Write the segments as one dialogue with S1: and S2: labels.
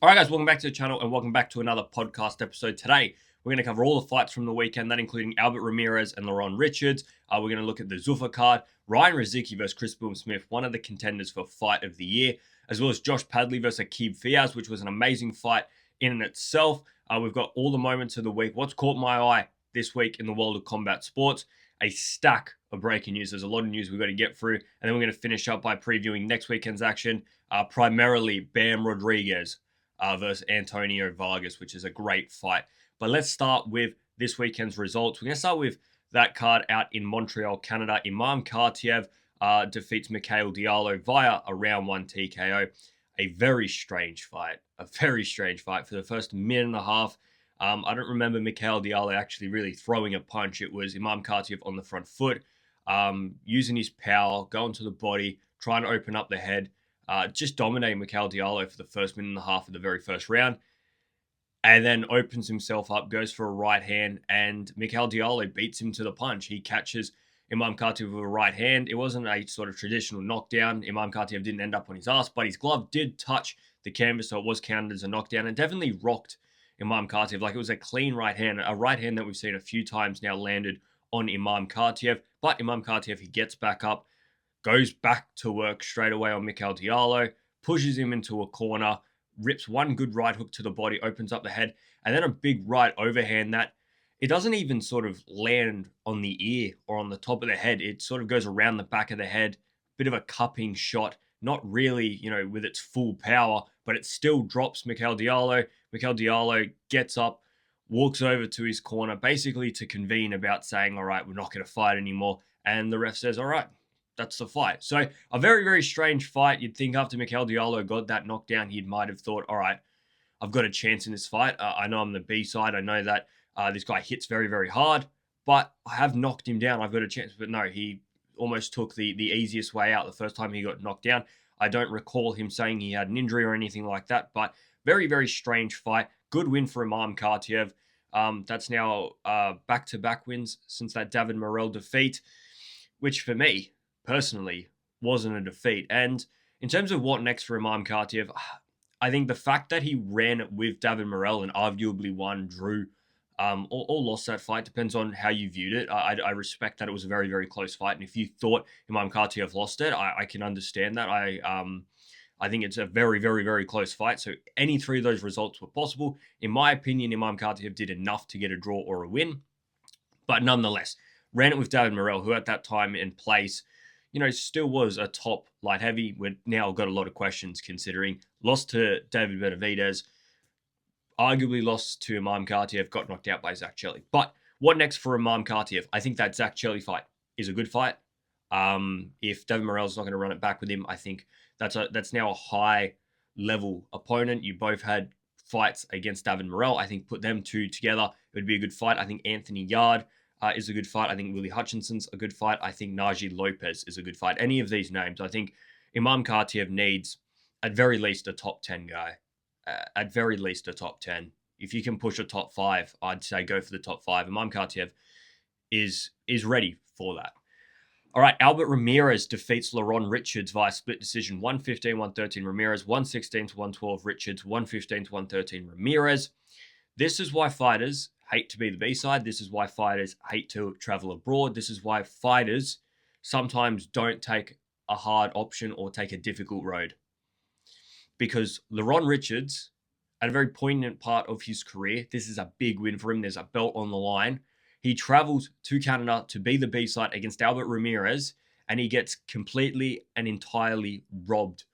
S1: All right, guys, welcome back to the channel and welcome back to another podcast episode. Today, we're going to cover all the fights from the weekend, that including Albert Ramirez and Lerone Richards. We're going to look at the Zuffa card, Ryan Rozicki versus Chris Smith, one of the contenders for Fight of the Year, as well as Josh Padley versus Aqib Fiaz, which was an amazing fight in and itself. We've got all the moments of the week. What's caught my eye this week in the world of combat sports? A stack of breaking news. There's a lot of news we've got to get through, and then we're going to finish up by previewing next weekend's action, primarily Bam Rodriguez versus Antonio Vargas, which is a great fight. But let's start with this weekend's results. We're going to start with that card out in Montreal, Canada. Imam Khataev defeats Michael Diallo via a round 1 TKO. A very strange fight. For the first minute and a half. I don't remember Michael Diallo actually really throwing a punch. It was Imam Khataev on the front foot, using his power, going to the body, trying to open up the head. Just dominating Michael Diallo for the first minute and a half of the very first round, and then opens himself up, goes for a right hand, and Michael Diallo beats him to the punch. He catches Imam Khataev with a right hand. It wasn't a sort of traditional knockdown. Imam Khataev didn't end up on his ass, but his glove did touch the canvas, so it was counted as a knockdown, and definitely rocked Imam Khataev. Like, it was a clean right hand, a right hand that we've seen a few times now landed on Imam Khataev. But Imam Khataev, he gets back up, goes back to work straight away on Michael Diallo, pushes him into a corner, rips one good right hook to the body, opens up the head, and then a big right overhand that it doesn't even sort of land on the ear or on the top of the head. It sort of goes around the back of the head, bit of a cupping shot, not really, with its full power, but it still drops Michael Diallo. Michael Diallo gets up, walks over to his corner, basically to convene about saying, all right, we're not going to fight anymore. And the ref says, all right, that's the fight. So a very, very strange fight. You'd think after Michael Diallo got that knockdown, he might have thought, all right, I've got a chance in this fight. I know I'm the B side. I know that this guy hits very, very hard, but I have knocked him down. I've got a chance. But no, he almost took the easiest way out the first time he got knocked down. I don't recall him saying he had an injury or anything like that, but very, very strange fight. Good win for Imam Khataev. That's now back-to-back wins since that David Morrell defeat, which for me, personally, wasn't a defeat. And in terms of what next for Imam Khataev, I think the fact that he ran with David Morrell and arguably won, drew, or lost that fight, depends on how you viewed it. I respect that it was a very, very close fight. And if you thought Imam Khataev lost it, I can understand that. I think it's a very, very, very close fight. So any three of those results were possible. In my opinion, Imam Khataev did enough to get a draw or a win. But nonetheless, ran it with David Morrell, who at that time and place, still was a top light heavy. We've now got a lot of questions considering lost to David Benavidez, arguably lost to Imam Khataev, got knocked out by Zach Chelli. But what next for Imam Khataev? I think that Zach Chelli fight is a good fight. If David Morrell's not going to run it back with him, I think that's now a high level opponent. You both had fights against David Morrell. I think put them two together, it would be a good fight. I think Anthony Yard is a good fight. I think Willie Hutchinson's a good fight. I think Najee Lopez is a good fight. Any of these names, I think Imam Khataev needs at very least a top 10 guy. At very least a top 10. If you can push a top 5, I'd say go for the top 5. Imam Khataev is ready for that. All right, Albert Ramirez defeats Lerone Richards via split decision, 115-113 Ramirez, 116-112 Richards, 115-113 Ramirez. This is why fighters hate to be the B-side. This is why fighters hate to travel abroad. This is why fighters sometimes don't take a hard option or take a difficult road. Because Lerone Richards, at a very poignant part of his career, this is a big win for him. There's a belt on the line. He travels to Canada to be the B-side against Albert Ramirez, and he gets completely and entirely robbed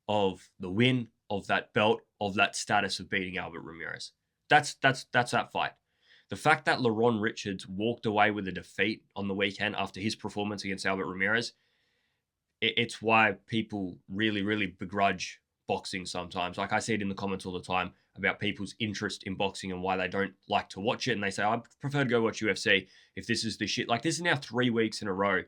S1: of the win, of that belt, of that status of beating Albert Ramirez. That's that fight. The fact that Lerone Richards walked away with a defeat on the weekend after his performance against Albert Ramirez, it's why people really, really begrudge boxing sometimes. Like, I see it in the comments all the time about people's interest in boxing and why they don't like to watch it. And they say, I prefer to go watch UFC if this is the shit. Like, this is now 3 weeks in a row.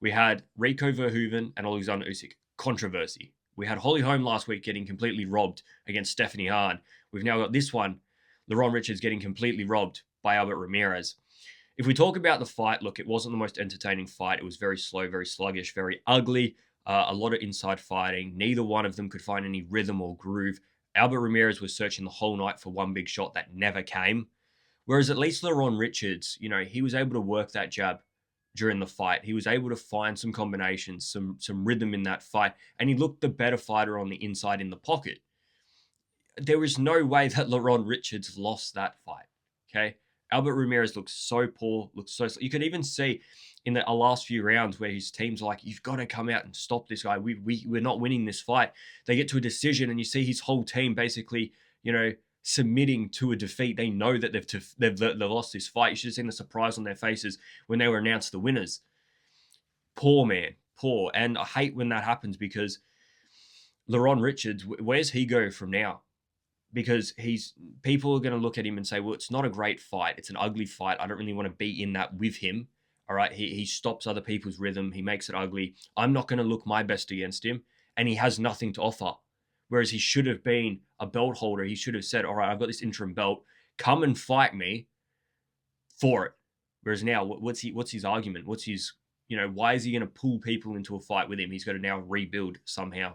S1: We had Rico Verhoeven and Alexander Usyk. Controversy. We had Holly Holm last week getting completely robbed against Stephanie Hahn. We've now got this one, Lerone Richards getting completely robbed by Albert Ramirez. If we talk about the fight, look, it wasn't the most entertaining fight. It was very slow, very sluggish, very ugly. A lot of inside fighting. Neither one of them could find any rhythm or groove Albert Ramirez was searching the whole night for one big shot that never came. Whereas at least Leron Richards, he was able to work that jab during the fight. He was able to find some combinations, some rhythm in that fight, and he looked the better fighter on the inside in the pocket. There was no way that Leron Richards lost that fight. Okay. Albert Ramirez looks so poor, you could even see in the last few rounds where his team's like, you've got to come out and stop this guy. We're not winning this fight. They get to a decision and you see his whole team basically, submitting to a defeat. They know that they've lost this fight. You should have seen the surprise on their faces when they were announced the winners. Poor man, poor. And I hate when that happens because Leron Richards, where's he go from now? Because people are going to look at him and say, well, it's not a great fight. It's an ugly fight. I don't really want to be in that with him. All right. He stops other people's rhythm. He makes it ugly. I'm not going to look my best against him. And he has nothing to offer. Whereas he should have been a belt holder. He should have said, all right, I've got this interim belt. Come and fight me for it. Whereas now, what's his argument? What's his, why is he going to pull people into a fight with him? He's got to now rebuild somehow.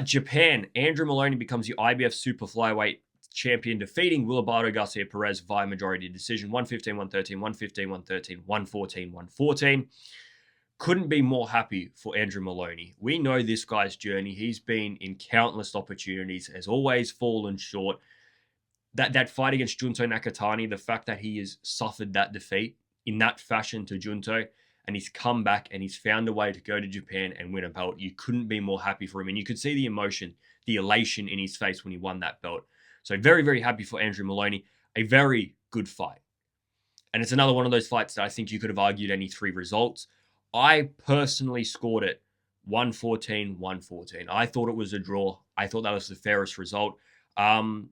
S1: Japan, Andrew Moloney becomes the IBF Super Flyweight champion, defeating Wilbardo Garcia Perez via majority decision, 115-113, 115-113, 114-114. Couldn't be more happy for Andrew Moloney. We know this guy's journey. He's been in countless opportunities, has always fallen short. That fight against Junto Nakatani, the fact that he has suffered that defeat in that fashion to Junto, and he's come back and he's found a way to go to Japan and win a belt. You couldn't be more happy for him. And you could see the emotion, the elation in his face when he won that belt. So very, very happy for Andrew Moloney. A very good fight. And it's another one of those fights that I think you could have argued any three results. I personally scored it 114-114. I thought it was a draw. I thought that was the fairest result. Wilbardo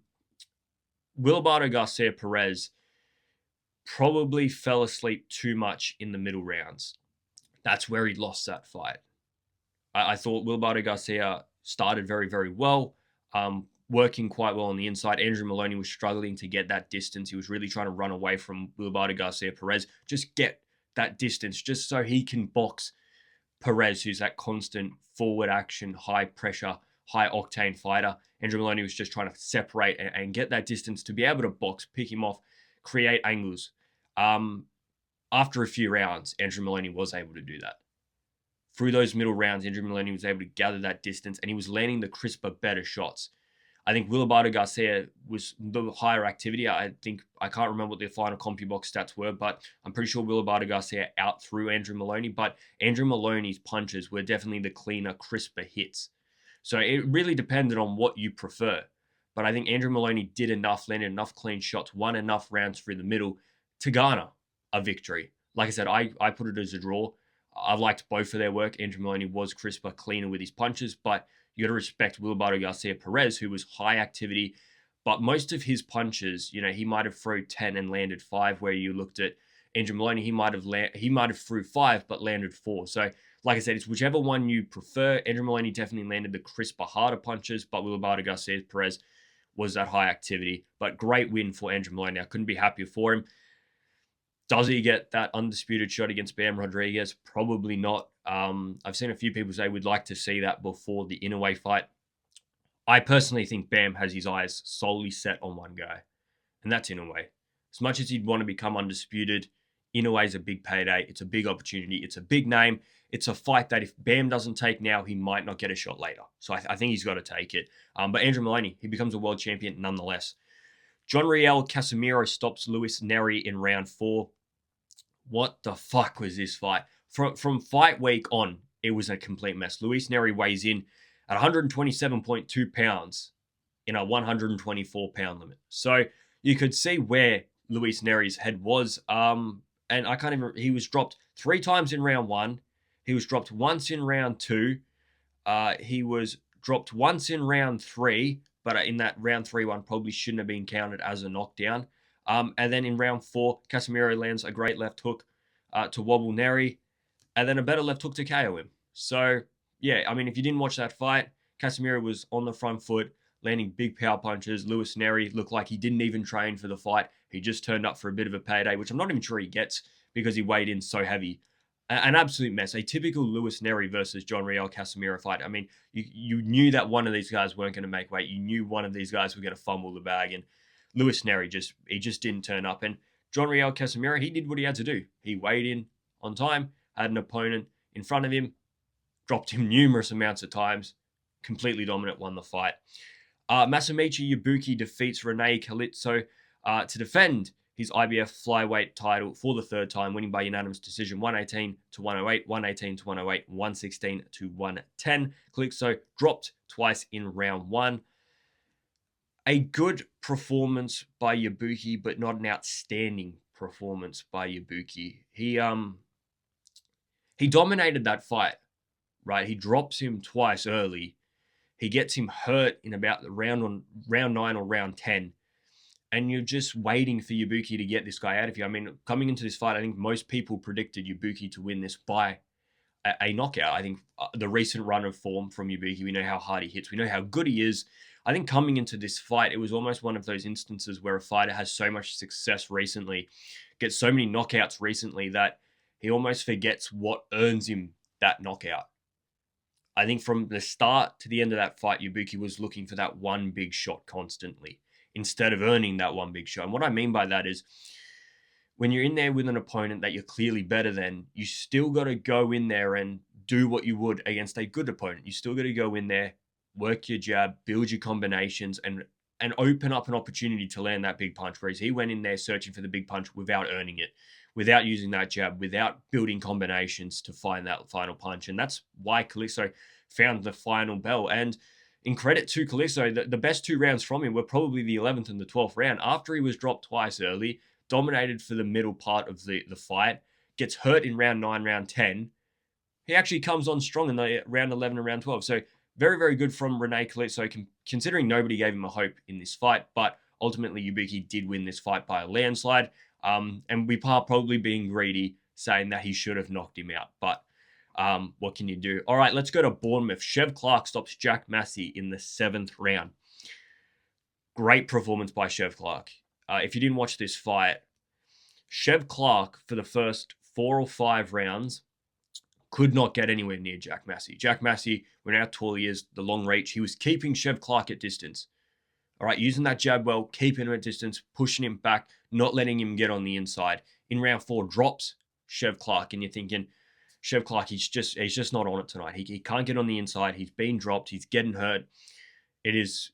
S1: Garcia Perez probably fell asleep too much in the middle rounds. That's where he lost that fight. I thought Wilbardo Garcia started very, very well, working quite well on the inside. Andrew Moloney was struggling to get that distance. He was really trying to run away from Wilbardo Garcia Perez. Just get that distance, just so he can box Perez, who's that constant forward action, high pressure, high octane fighter. Andrew Moloney was just trying to separate and get that distance to be able to box, pick him off, create angles. After a few rounds, Andrew Moloney was able to do that. Through those middle rounds, Andrew Moloney was able to gather that distance and he was landing the crisper, better shots. I think Wilbardo Garcia was the higher activity. I can't remember what the final CompuBox stats were, but I'm pretty sure Wilbardo Garcia out threw Andrew Moloney. But Andrew Moloney's punches were definitely the cleaner, crisper hits. So it really depended on what you prefer. But I think Andrew Moloney did enough, landed enough clean shots, won enough rounds through the middle to garner a victory. Like I said, I put it as a draw. I liked both of their work. Andrew Moloney was crisper, cleaner with his punches, but you got to respect Wilbardo Garcia Perez, who was high activity, but most of his punches, he might have thrown 10 and landed 5, where you looked at Andrew Moloney, he might have threw 5 but landed 4. So like I said, it's whichever one you prefer. Andrew Moloney definitely landed the crisper, harder punches, but Wilbardo Garcia Perez was that high activity. But great win for Andrew Moloney. I couldn't be happier for him. Does he get that undisputed shot against Bam Rodriguez? Probably not. I've seen a few people say we'd like to see that before the Inoue fight. I personally think Bam has his eyes solely set on one guy, and that's Inoue. As much as he'd want to become undisputed, Inoue is a big payday. It's a big opportunity. It's a big name. It's a fight that if Bam doesn't take now, he might not get a shot later. So I think he's got to take it. But Andrew Moloney, he becomes a world champion nonetheless. John Riel Casemiro stops Luis Nery in round 4. What the fuck was this fight? From fight week on, it was a complete mess. Luis Nery weighs in at 127.2 pounds in a 124-pound limit. So you could see where Luis Nery's head was. And I can't even... He was dropped 3 times in round 1. He was dropped once in round 2. He was dropped once in round 3, but in that round 3 one probably shouldn't have been counted as a knockdown. And then in round 4, Casemiro lands a great left hook to wobble Nery, and then a better left hook to KO him. So, yeah, I mean, if you didn't watch that fight, Casemiro was on the front foot, landing big power punches. Luis Nery looked like he didn't even train for the fight. He just turned up for a bit of a payday, which I'm not even sure he gets because he weighed in so heavy. An absolute mess. A typical Lewis Nery versus John Riel Casemiro fight. I mean, you knew that one of these guys weren't going to make weight. You knew one of these guys were going to fumble the bag, and Lewis Nery just didn't turn up. And John Riel Casemiro, he did what he had to do. He weighed in on time, had an opponent in front of him, dropped him numerous amounts of times, completely dominant, won the fight. Masamichi Yabucki defeats Rene Kalitso to defend his IBF flyweight title for the third time, winning by unanimous decision 118 to 108, 118 to 108, 116 to 110. Kalitso dropped twice in round one. A good performance by Yabucki, but not an outstanding performance by Yabucki. He dominated that fight, right? He drops him twice early. He gets him hurt in about round 9 or round 10. And you're just waiting for Yabucki to get this guy out of you. I mean, coming into this fight, I think most people predicted Yabucki to win this by a knockout. I think the recent run of form from Yabucki, we know how hard he hits. We know how good he is. I think coming into this fight, it was almost one of those instances where a fighter has so much success recently, gets so many knockouts recently, that he almost forgets what earns him that knockout. I think from the start to the end of that fight, Yabucki was looking for that one big shot constantly, instead of earning that one big shot. And what I mean by that is, when you're in there with an opponent that you're clearly better than, you still got to go in there and do what you would against a good opponent. You still got to go in there, work your jab, build your combinations, and open up an opportunity to land that big punch. Whereas he went in there searching for the big punch without earning it, without using that jab, without building combinations to find that final punch. And that's why Kalitso found the final bell. And in credit to Kalitso, the best two rounds from him were probably the 11th and the 12th round. After he was dropped twice early, dominated for the middle part of the fight, gets hurt in round 9, round 10, he actually comes on strong in the round 11 and round 12. So very, very good from Rene Kalitso, considering nobody gave him a hope in this fight. But ultimately, Yabucki did win this fight by a landslide. And we are probably being greedy, saying that he should have knocked him out. But what can you do? All right, let's go to Bournemouth. Chev Clark stops Jack Massey in the 7th round. Great performance by Chev Clark. If you didn't watch this fight, Chev Clark, for the first 4 or 5 rounds, could not get anywhere near Jack Massey. Jack Massey, we know how tall he is, the long reach. He was keeping Chev Clark at distance. All right, using that jab well, keeping him at distance, pushing him back, not letting him get on the inside. In round 4, drops Chev Clark, and you're thinking, Chev Clark, he's just not on it tonight. He can't get on the inside. He's been dropped. He's getting hurt. It is,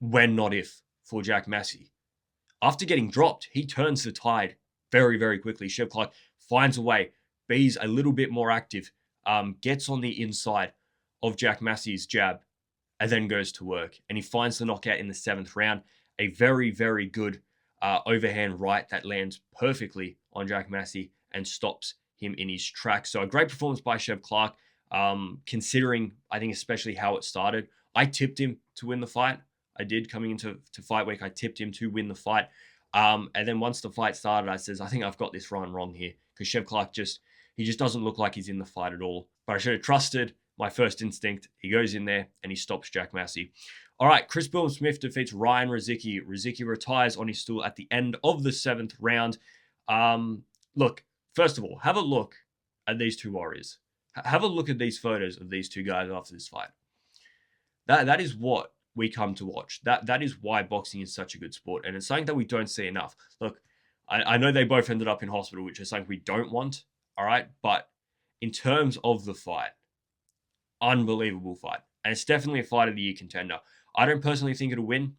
S1: when not if for Jack Massey. After getting dropped, he turns the tide very, very quickly. Chev Clark finds a way, be's a little bit more active, gets on the inside of Jack Massey's jab, and then goes to work. And he finds the knockout in the 7th round. A very, very good overhand right that lands perfectly on Jack Massey and stops him in his track. So a great performance by Chev Clark, considering, I think, especially how it started. I tipped him to win the fight. I did, coming into fight week. I tipped him to win the fight. And then once the fight started, I says, I think I've got this wrong here, because Chev Clark just doesn't look like he's in the fight at all. But I should have trusted my first instinct. He goes in there and he stops Jack Massey. All right, Chris Smith defeats Ryan Rozicki. Rozicki retires on his stool at the end of the 7th round. Look, first of all, have a look at these two warriors. Have a look at these photos of these two guys after this fight. That is what we come to watch. That is why boxing is such a good sport, and it's something that we don't see enough. Look, I know they both ended up in hospital, which is something we don't want, all right? But in terms of the fight, unbelievable fight. And it's definitely a fight of the year contender. I don't personally think it'll win.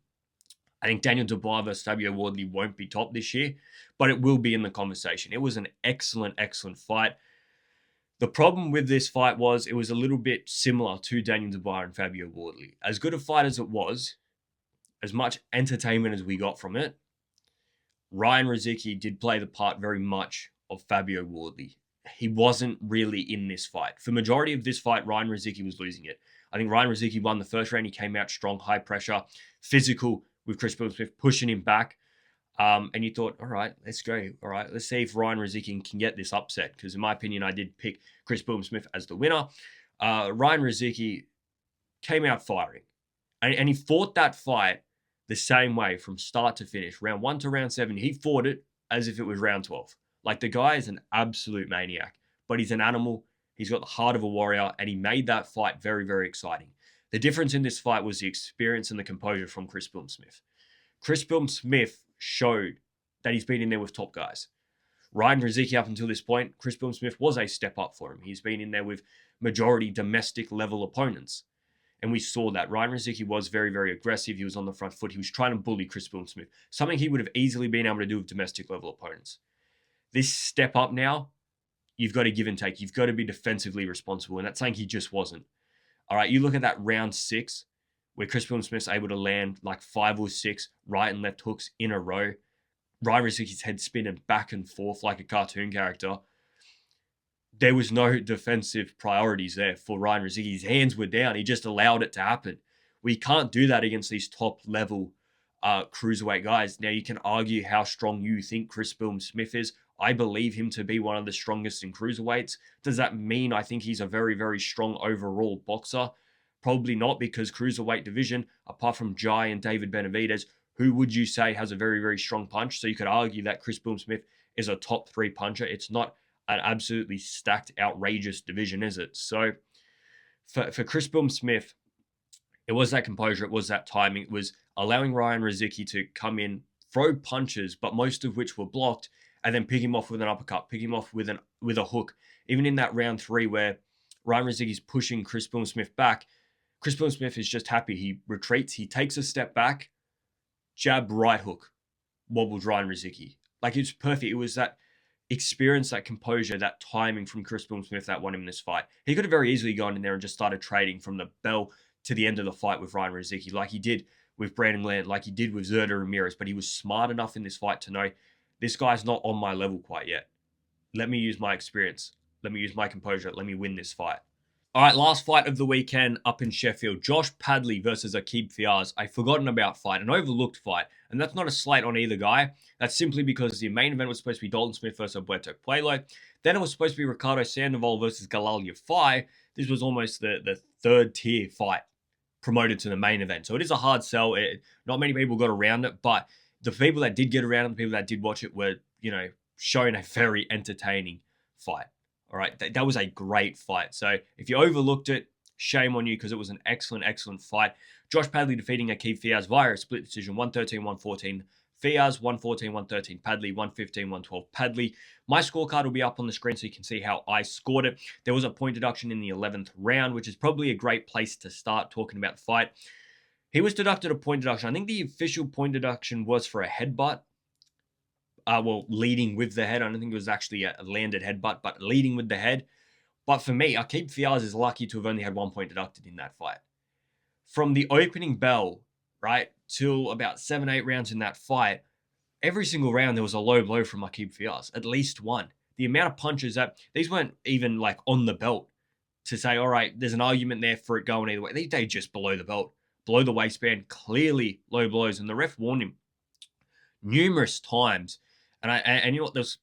S1: I think Daniel Dubois versus Fabio Wardley won't be top this year, but it will be in the conversation. It was an excellent, excellent fight. The problem with this fight was it was a little bit similar to Daniel Dubois and Fabio Wardley. As good a fight as it was, as much entertainment as we got from it, Ryan Rozicki did play the part very much of Fabio Wardley. He wasn't really in this fight. For the majority of this fight, Ryan Rozicki was losing it. I think Ryan Rozicki won the first round. He came out strong, high pressure, physical with Chris Smith, pushing him back. And you thought, all right, let's go. All right, let's see if Ryan Rozicki can get this upset. Because in my opinion, I did pick Chris Smith as the winner. Ryan Rozicki came out firing. And he fought that fight the same way from start to finish. Round 1 to round 7, he fought it as if it was round 12. Like, the guy is an absolute maniac. but he's an animal. He's got the heart of a warrior, and he made that fight very, very exciting. The difference in this fight was the experience and the composure from Chris Smith. Chris Smith showed that he's been in there with top guys. Ryan Rozicki, up until this point, Chris Smith was a step up for him. He's been in there with majority domestic level opponents. And we saw that. Ryan Rozicki was very, very aggressive. He was on the front foot. He was trying to bully Chris Smith. Something he would have easily been able to do with domestic level opponents. This step up now, you've got to give and take. You've got to be defensively responsible. And that's something he just wasn't. All right, you look at that round 6 where Chris Smith's able to land like 5 or 6 right and left hooks in a row. Ryan Rozicki's head spinning back and forth like a cartoon character. There was no defensive priorities there for Ryan Rozicki. His hands were down. He just allowed it to happen. We can't do that against these top-level cruiserweight guys. Now, you can argue how strong you think Chris Smith is. I believe him to be one of the strongest in cruiserweights. Does that mean I think he's a very, very strong overall boxer? Probably not, because cruiserweight division, apart from Jai and David Benavidez, who would you say has a very, very strong punch? So you could argue that Chris Smith is a top 3 puncher. It's not an absolutely stacked, outrageous division, is it? So for Chris Smith, it was that composure, it was that timing, it was allowing Ryan Rozicki to come in, throw punches, but most of which were blocked, and then pick him off with an uppercut, pick him off with a hook. Even in that round 3 where Ryan Rozicki's pushing Chris Smith back, Chris Smith is just happy. He retreats, he takes a step back, jab, right hook, wobbles Ryan Rozicki. Like, it's perfect. It was that experience, that composure, that timing from Chris Smith that won him this fight. He could have very easily gone in there and just started trading from the bell to the end of the fight with Ryan Rozicki, like he did with Brandon Land, like he did with Zerda Ramirez, but he was smart enough in this fight to know, this guy's not on my level quite yet. Let me use my experience. Let me use my composure. Let me win this fight. All right, last fight of the weekend up in Sheffield. Josh Padley versus Aqib Fiaz. A forgotten about fight, an overlooked fight. And that's not a slate on either guy. That's simply because the main event was supposed to be Dalton Smith versus Alberto Puello. Then it was supposed to be Ricardo Sandoval versus Galal Yafai. This was almost the third tier fight promoted to the main event. So it is a hard sell. Not many people got around it, but the people that did get around it, the people that did watch it were, showing a very entertaining fight. All right, that was a great fight. So if you overlooked it, shame on you, because it was an excellent, excellent fight. Josh Padley defeating Aqib Fiaz via a split decision, 113-114. Fiaz, 114-113. Padley, 115-112. Padley. My scorecard will be up on the screen so you can see how I scored it. There was a point deduction in the 11th round, which is probably a great place to start talking about the fight. He was deducted a point deduction. I think the official point deduction was for a headbutt. Leading with the head. I don't think it was actually a landed headbutt, but leading with the head. But for me, Aqib Fiaz is lucky to have only had 1 point deducted in that fight. From the opening bell, right, till about 7-8 rounds in that fight, every single round there was a low blow from Aqib Fiaz, at least one. The amount of punches that, these weren't even like on the belt to say, all right, there's an argument there for it going either way. They just below the belt, below the waistband, clearly low blows. And the ref warned him numerous times. And you know what, there's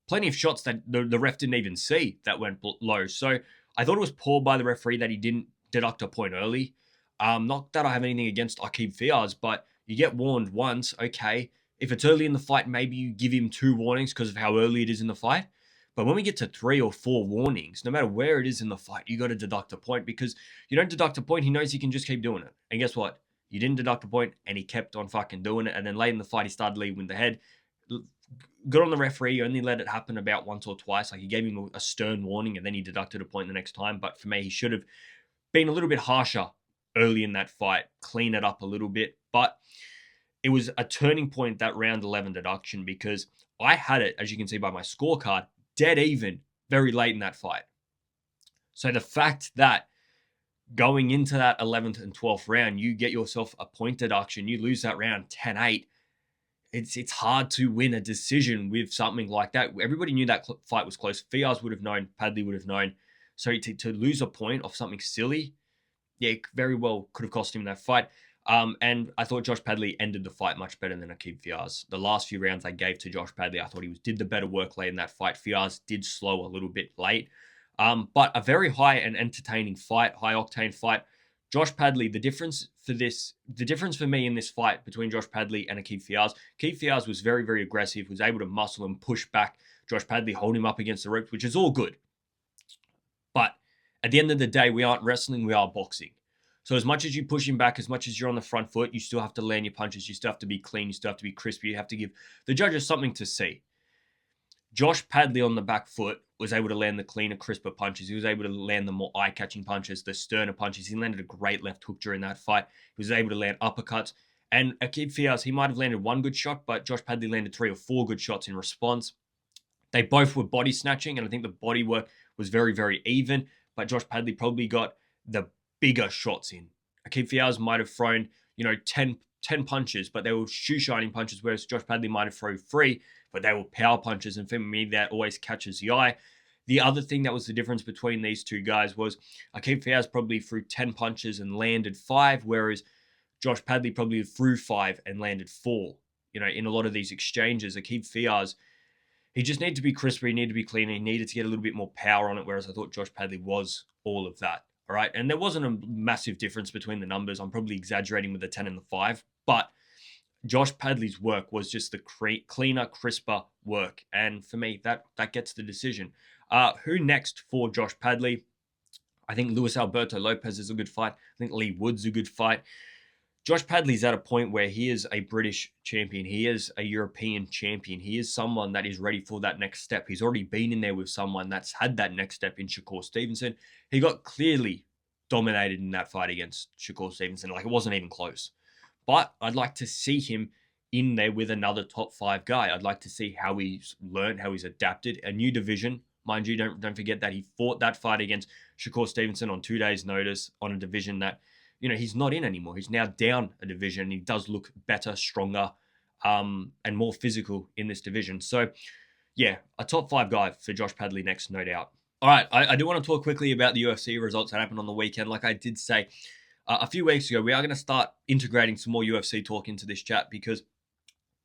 S1: plenty of shots that the ref didn't even see that went low. So I thought it was poor by the referee that he didn't deduct a point early. Not that I have anything against Aqib Fiaz, but you get warned once, okay. If it's early in the fight, maybe you give him 2 warnings because of how early it is in the fight. But when we get to 3 or 4 warnings, no matter where it is in the fight, you got to deduct a point, because you don't deduct a point, he knows he can just keep doing it. And guess what? You didn't deduct a point, and he kept on fucking doing it. And then late in the fight, he started leading with the head. Good on the referee, only let it happen about once or twice. Like, he gave him a stern warning and then he deducted a point the next time. But for me, he should have been a little bit harsher early in that fight, clean it up a little bit. But it was a turning point, that round 11 deduction, because I had it, as you can see by my scorecard, dead even very late in that fight. So the fact that going into that 11th and 12th round, you get yourself a point deduction, you lose that round 10-8, it's hard to win a decision with something like that. Everybody knew that fight was close. Fiaz would have known. Padley would have known. So to lose a point off something silly, yeah, very well could have cost him that fight. And I thought Josh Padley ended the fight much better than Aqib Fiaz. The last few rounds I gave to Josh Padley, I thought he did the better work late in that fight. Fiaz did slow a little bit late. But a very high and entertaining fight, high-octane fight. Josh Padley, the difference for me in this fight between Josh Padley and Aqib Fiaz was very, very aggressive, was able to muscle and push back Josh Padley, hold him up against the ropes, which is all good. At the end of the day, we aren't wrestling, we are boxing. So as much as you push him back, as much as you're on the front foot, you still have to land your punches. You still have to be clean. You still have to be crispy. You have to give the judges something to see. Josh Padley on the back foot was able to land the cleaner, crisper punches. He was able to land the more eye-catching punches, the sterner punches. He landed a great left hook during that fight. He was able to land uppercuts. And Aqib Fiaz, he might have landed one good shot, but Josh Padley landed 3 or 4 good shots in response. They both were body snatching, and I think the body work was very, very even. But Josh Padley probably got the bigger shots in. Aqib Fiaz might have thrown, 10 punches, but they were shoe-shining punches, whereas Josh Padley might have thrown 3, but they were power punches, and for me, that always catches the eye. The other thing that was the difference between these two guys was Aqib Fiaz probably threw 10 punches and landed 5, whereas Josh Padley probably threw 5 and landed 4. In a lot of these exchanges, Aqib Fiaz, he just needed to be crisper, he needed to be cleaner, he needed to get a little bit more power on it, whereas I thought Josh Padley was all of that. All right. And there wasn't a massive difference between the numbers. I'm probably exaggerating with the 10 and the 5, but Josh Padley's work was just the cleaner, crisper work. And for me, that gets the decision. Who next for Josh Padley? I think Luis Alberto Lopez is a good fight. I think Lee Wood's a good fight. Josh Padley's at a point where he is a British champion. He is a European champion. He is someone that is ready for that next step. He's already been in there with someone that's had that next step in Shakur Stevenson. He got clearly dominated in that fight against Shakur Stevenson. Like, it wasn't even close. But I'd like to see him in there with another top 5 guy. I'd like to see how he's learned, how he's adapted. A new division. Mind you, don't forget that he fought that fight against Shakur Stevenson on 2 days' notice on a division that, he's not in anymore. He's now down a division. He does look better, stronger, and more physical in this division. So, yeah, a top 5 guy for Josh Padley next, no doubt. All right, I do want to talk quickly about the UFC results that happened on the weekend. Like I did say a few weeks ago, we are going to start integrating some more UFC talk into this chat because,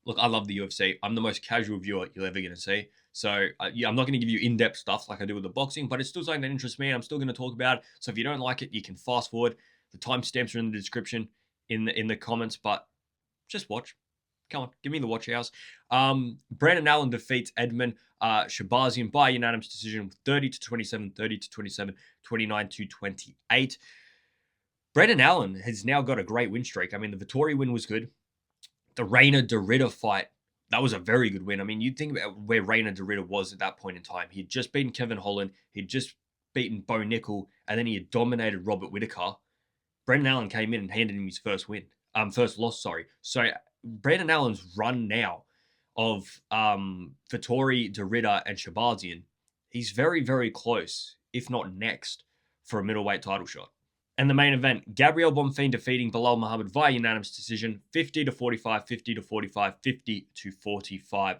S1: look, I love the UFC. I'm the most casual viewer you're ever going to see. So, yeah, I'm not going to give you in-depth stuff like I do with the boxing, but it's still something that interests me. I'm still going to talk about it. So if you don't like it, you can fast forward. The timestamps are in the description, in the comments, but just watch. Come on, give me the watch hours. Brandon Allen defeats Edmund Shabazian by unanimous decision with 30-27, 30-27, 29-28. Brandon Allen has now got a great win streak. I mean, the Vettori win was good. The Reina Derrida fight, that was a very good win. I mean, you'd think about where Reina Derrida was at that point in time. He had just beaten Kevin Holland. He'd just beaten Bo Nickel, and then he had dominated Robert Whittaker. Brandon Allen came in and handed him his first loss. So Brandon Allen's run now of Vettori, Derrida, and Shabazian, he's very, very close, if not next, for a middleweight title shot. And the main event, Gabriel Bonfim defeating Belal Muhammed via unanimous decision, 50-45, 50-45, 50-45.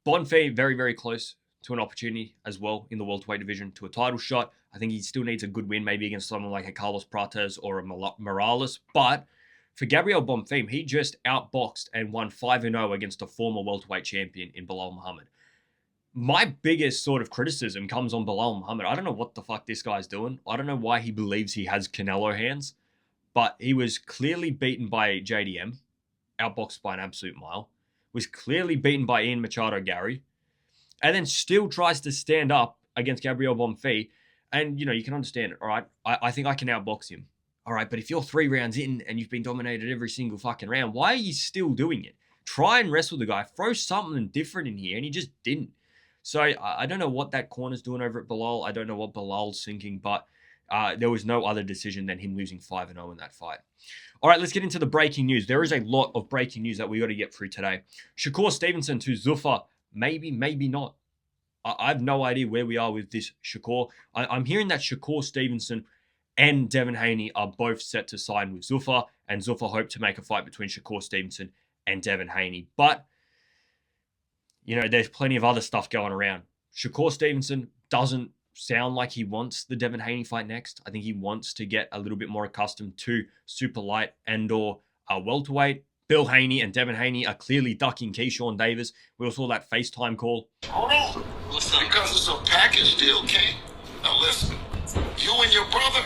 S1: Bonfim very, very close to an opportunity as well in the welterweight division to a title shot. I think he still needs a good win, maybe against someone like a Carlos Prates or a Morales. But for Gabriel Bonfim, he just outboxed and won 5-0 against a former welterweight champion in Belal Muhammad. My biggest sort of criticism comes on Belal Muhammad. I don't know what the fuck this guy's doing. I don't know why he believes he has Canelo hands, but he was clearly beaten by JDM, outboxed by an absolute mile, was clearly beaten by Ian Machado Gary, and then still tries to stand up against Gabriel Bonfim. And, you can understand it, all right? I think I can outbox him. All right, but if you're 3 rounds in and you've been dominated every single fucking round, why are you still doing it? Try and wrestle the guy. Throw something different in here, and he just didn't. So I don't know what that corner's doing over at Belal. I don't know what Belal's thinking, but there was no other decision than him losing 5-0 in that fight. All right, let's get into the breaking news. There is a lot of breaking news that we got to get through today. Shakur Stevenson to Zuffa. Maybe, maybe not. I have no idea where we are with this Shakur. I'm hearing that Shakur Stevenson and Devin Haney are both set to sign with Zuffa, and Zuffa hope to make a fight between Shakur Stevenson and Devin Haney. But, there's plenty of other stuff going around. Shakur Stevenson doesn't sound like he wants the Devin Haney fight next. I think he wants to get a little bit more accustomed to super light and or welterweight. Bill Haney and Devin Haney are clearly ducking Keyshawn Davis. We all saw that FaceTime call.
S2: Hold on. Listen, because it's a package deal, King. Now listen, you and your brother,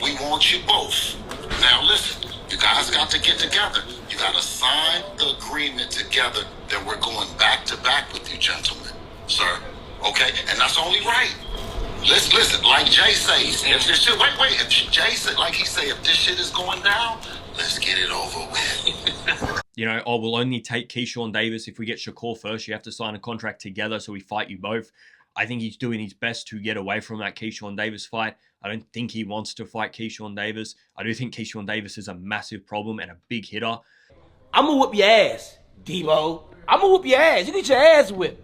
S2: we want you both. Now listen, you guys got to get together. You got to sign the agreement together that we're going back to back with you, gentlemen. Sir, okay? And that's only right. Listen, like Jay says, if this shit, if Jay said, like he said, if this shit is going down, let's get it over with.
S1: We'll only take Keyshawn Davis if we get Shakur first. You have to sign a contract together so we fight you both. I think he's doing his best to get away from that Keyshawn Davis fight. I don't think he wants to fight Keyshawn Davis. I do think Keyshawn Davis is a massive problem and a big hitter.
S3: I'm going to whoop your ass, Debo. I'm going to whoop your ass. You get your ass whipped.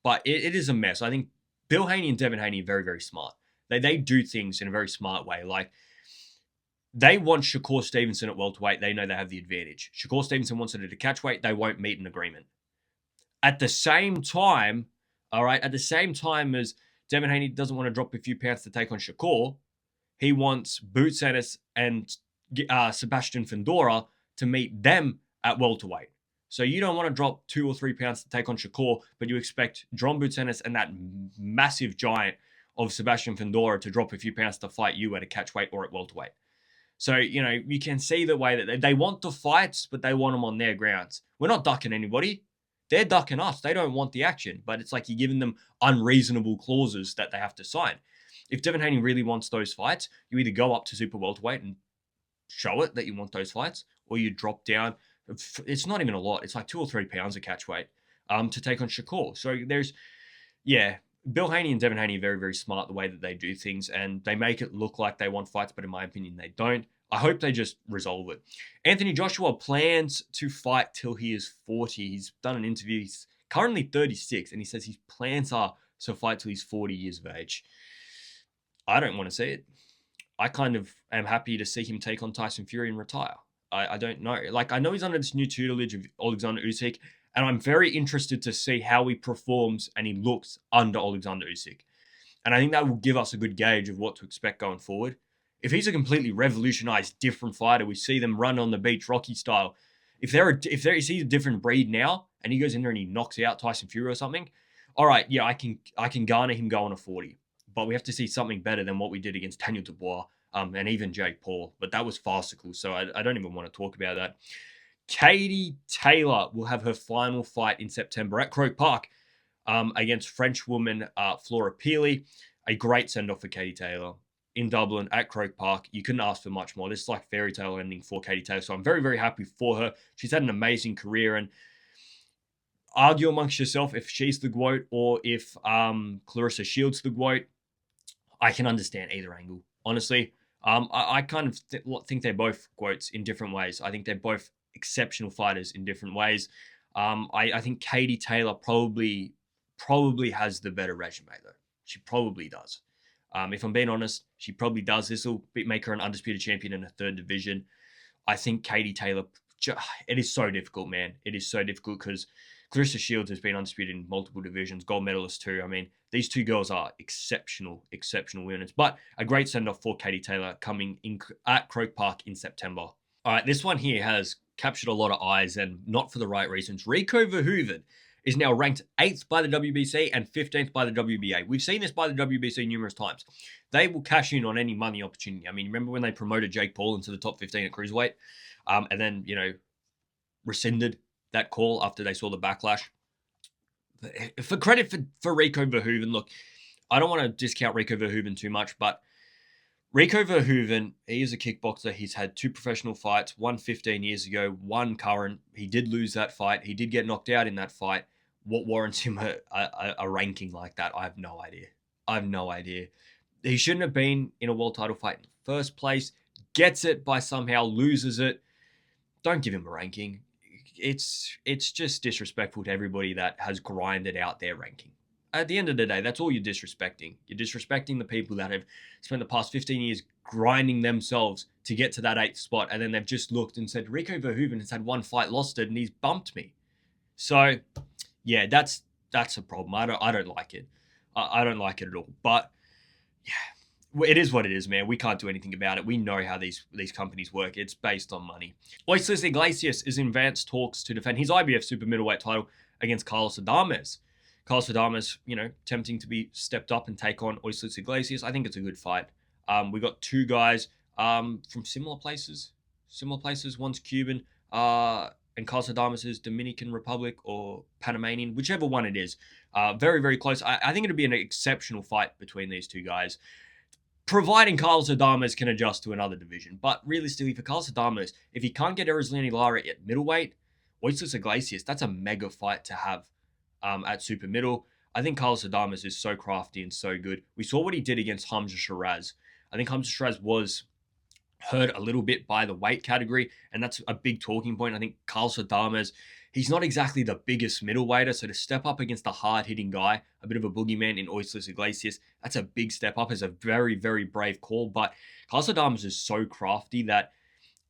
S1: But it is a mess. I think Bill Haney and Devin Haney are very, very smart. They do things in a very smart way. Like, they want Shakur Stevenson at welterweight. They know they have the advantage. Shakur Stevenson wants it at a catchweight. They won't meet an agreement. At the same time, as Devin Haney doesn't want to drop a few pounds to take on Shakur, he wants Boots Ennis and Sebastian Fundora to meet them at welterweight. So you don't want to drop 2 or 3 pounds to take on Shakur, but you expect John Boots Ennis and that massive giant of Sebastian Fundora to drop a few pounds to fight you at a catchweight or at welterweight. So, you can see the way that they want the fights, but they want them on their grounds. We're not ducking anybody. They're ducking us. They don't want the action, but it's like you're giving them unreasonable clauses that they have to sign. If Devin Haney really wants those fights, you either go up to super welterweight and show it that you want those fights, or you drop down. It's not even a lot. It's like 2 or 3 pounds of catchweight to take on Shakur. So Bill Haney and Devin Haney are very, very smart the way that they do things, and they make it look like they want fights, but in my opinion, they don't. I hope they just resolve it. Anthony Joshua plans to fight till he is 40. He's done an interview. He's currently 36, and he says his plans are to fight till he's 40 years of age. I don't want to see it. I kind of am happy to see him take on Tyson Fury and retire. I don't know. Like, I know he's under this new tutelage of Alexander Usyk, and I'm very interested to see how he performs and he looks under Alexander Usyk. And I think that will give us a good gauge of what to expect going forward. If he's a completely revolutionized, different fighter, we see them run on the beach, Rocky style. If he's a different breed now, and he goes in there and he knocks out Tyson Fury or something, all right, yeah, I can garner him going to 40. But we have to see something better than what we did against Daniel Dubois and even Jake Paul. But that was farcical, so I don't even want to talk about that. Katie Taylor will have her final fight in September at Croke Park against French woman Flora Peely. A great send-off for Katie Taylor in Dublin at Croke Park. You couldn't ask for much more. This is like fairy tale ending for Katie Taylor. So I'm very, very happy for her. She's had an amazing career, and argue amongst yourself if she's the GOAT or if Clarissa Shields the GOAT. I can understand either angle, honestly. I kind of think they're both GOATs in different ways. I think they're both exceptional fighters in different ways. I think Katie Taylor probably has the better resume, though. She probably does. If I'm being honest, she probably does. This will make her an undisputed champion in a third division. I think Katie Taylor, it is so difficult, man. It is so difficult because Clarissa Shields has been undisputed in multiple divisions, gold medalist too. I mean, these two girls are exceptional winners. But a great send-off for Katie Taylor coming in at Croke Park in September. All right, this one here has captured a lot of eyes, and not for the right reasons. Rico Verhoeven is now ranked 8th by the WBC and 15th by the WBA. We've seen this by the WBC numerous times. They will cash in on any money opportunity. I mean, remember when they promoted Jake Paul into the top 15 at cruiserweight, and then, rescinded that call after they saw the backlash? For credit for Rico Verhoeven, look, I don't want to discount Rico Verhoeven too much, but Rico Verhoeven, he is a kickboxer. He's had 2 professional fights, one 15 years ago, one current. He did lose that fight. He did get knocked out in that fight. What warrants him a ranking like that? I have no idea. He shouldn't have been in a world title fight in the first place. Gets it by somehow, loses it. Don't give him a ranking. It's just disrespectful to everybody that has grinded out their ranking. At the end of the day, that's all you're disrespecting. You're disrespecting the people that have spent the past 15 years grinding themselves to get to that 8th spot, and then they've just looked and said, Rico Verhoeven has had one fight, lost it, and he's bumped me. So, yeah, that's a problem. I don't like it. I don't like it at all. But, yeah, it is what it is, man. We can't do anything about it. We know how these companies work. It's based on money. Oisles Iglesias is in advanced talks to defend his IBF super middleweight title against Carlos Adames. Carlos Adames, tempting to be stepped up and take on Oisles Iglesias. I think it's a good fight. We got 2 guys from similar places. One's Cuban, and Calcidamas is Dominican Republic or Panamanian, whichever one it is. Very, very close. I think it'll be an exceptional fight between these two guys, providing Carlos Adames can adjust to another division. But realistically, for Carlos Adames, if he can't get Erislandy Lara at middleweight, Oisles Iglesias, that's a mega fight to have at super middle. I think Carlos Adames is so crafty and so good. We saw what he did against Hamza Shiraz. I think Hamza Shiraz was hurt a little bit by the weight category, and that's a big talking point. I think Carlos Adames, he's not exactly the biggest middleweighter, so to step up against a hard-hitting guy, a bit of a boogeyman in Oisles Iglesias, that's a big step up. It's a very, very brave call, but Carlos Adames is so crafty that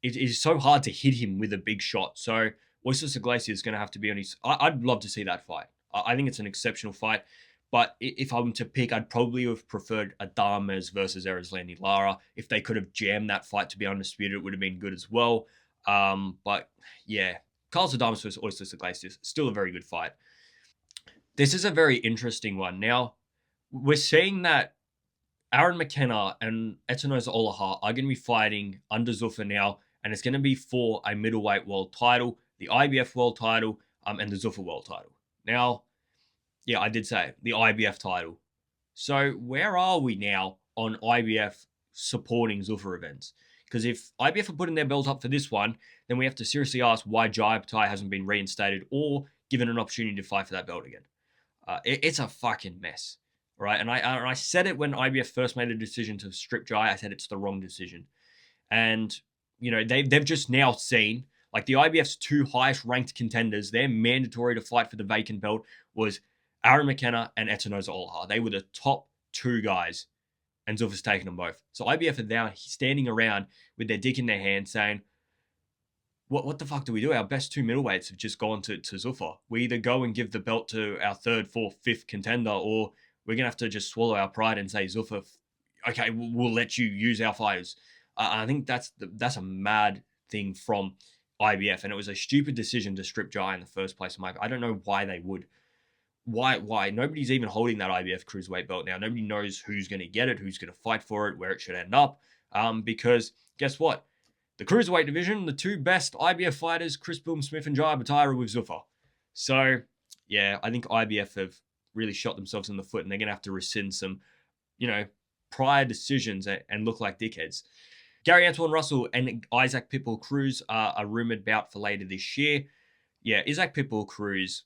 S1: it is so hard to hit him with a big shot. So Oisles Iglesias is going to have to be on his... I'd love to see that fight. I think it's an exceptional fight. But if I'm to pick, I'd probably have preferred Adames versus Erislandy Lara. If they could have jammed that fight to be undisputed, it would have been good as well. But yeah, Carlos Adames versus Oisles Iglesias, still a very good fight. This is a very interesting one. Now, we're seeing that Aaron McKenna and Etanos Olaha are going to be fighting under Zuffa now, and it's going to be for a middleweight world title, the IBF world title, and the Zuffa world title. Now, yeah, I did say the IBF title. So where are we now on IBF supporting Zuffa events? Because if IBF are putting their belt up for this one, then we have to seriously ask why Jai Patai hasn't been reinstated or given an opportunity to fight for that belt again. It's a fucking mess, right? And I said it when IBF first made a decision to strip Jai. I said it's the wrong decision. And, you know, they've just now seen, like, the IBF's two highest ranked contenders, they're mandatory to fight for the vacant belt, was Aaron McKenna and Etanos Olaha. They were the top two guys, and Zuffa's taken them both. So IBF are now standing around with their dick in their hand saying, what the fuck do we do? Our best two middleweights have just gone to Zuffa. We either go and give the belt to our third, fourth, fifth contender, or we're going to have to just swallow our pride and say, Zuffa, okay, we'll let you use our fighters. I think that's a mad thing from IBF, and it was a stupid decision to strip Jai in the first place. Mike, I don't know why they would. Why? Nobody's even holding that IBF cruiserweight belt now. Nobody knows who's going to get it, who's going to fight for it, where it should end up. Because guess what? The cruiserweight division, the two best IBF fighters, Chris Boom-Smith and Jai Patai, are with Zuffa. So, yeah, I think IBF have really shot themselves in the foot, and they're going to have to rescind some, prior decisions and look like dickheads. Gary Antoine Russell and Isaac Pitbull Cruz are rumored bout for later this year. Yeah, Isaac Pitbull Cruz,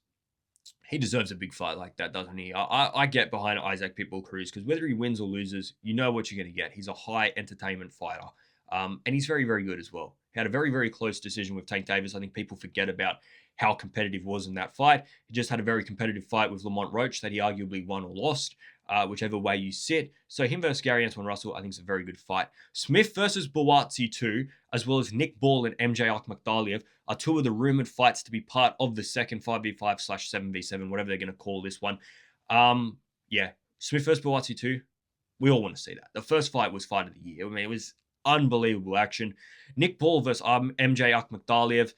S1: he deserves a big fight like that, doesn't he? I get behind Isaac Pitbull Cruz because whether he wins or loses, you know what you're going to get. He's a high entertainment fighter. And he's very, very good as well. He had a very, very close decision with Tank Davis. I think people forget about how competitive was in that fight. He just had a very competitive fight with Lamont Roach that he arguably won or lost, whichever way you sit. So him versus Gary Antoine Russell, I think is a very good fight. Smith versus Buatsi 2, as well as Nick Ball and MJ Akhmakdaliev, are two of the rumored fights to be part of the second 5v5/7v7, whatever they're going to call this one. Yeah, Smith versus Buatsi 2, we all want to see that. The first fight was fight of the year. I mean, it was unbelievable action. Nick Ball versus MJ Akhmakdaliev.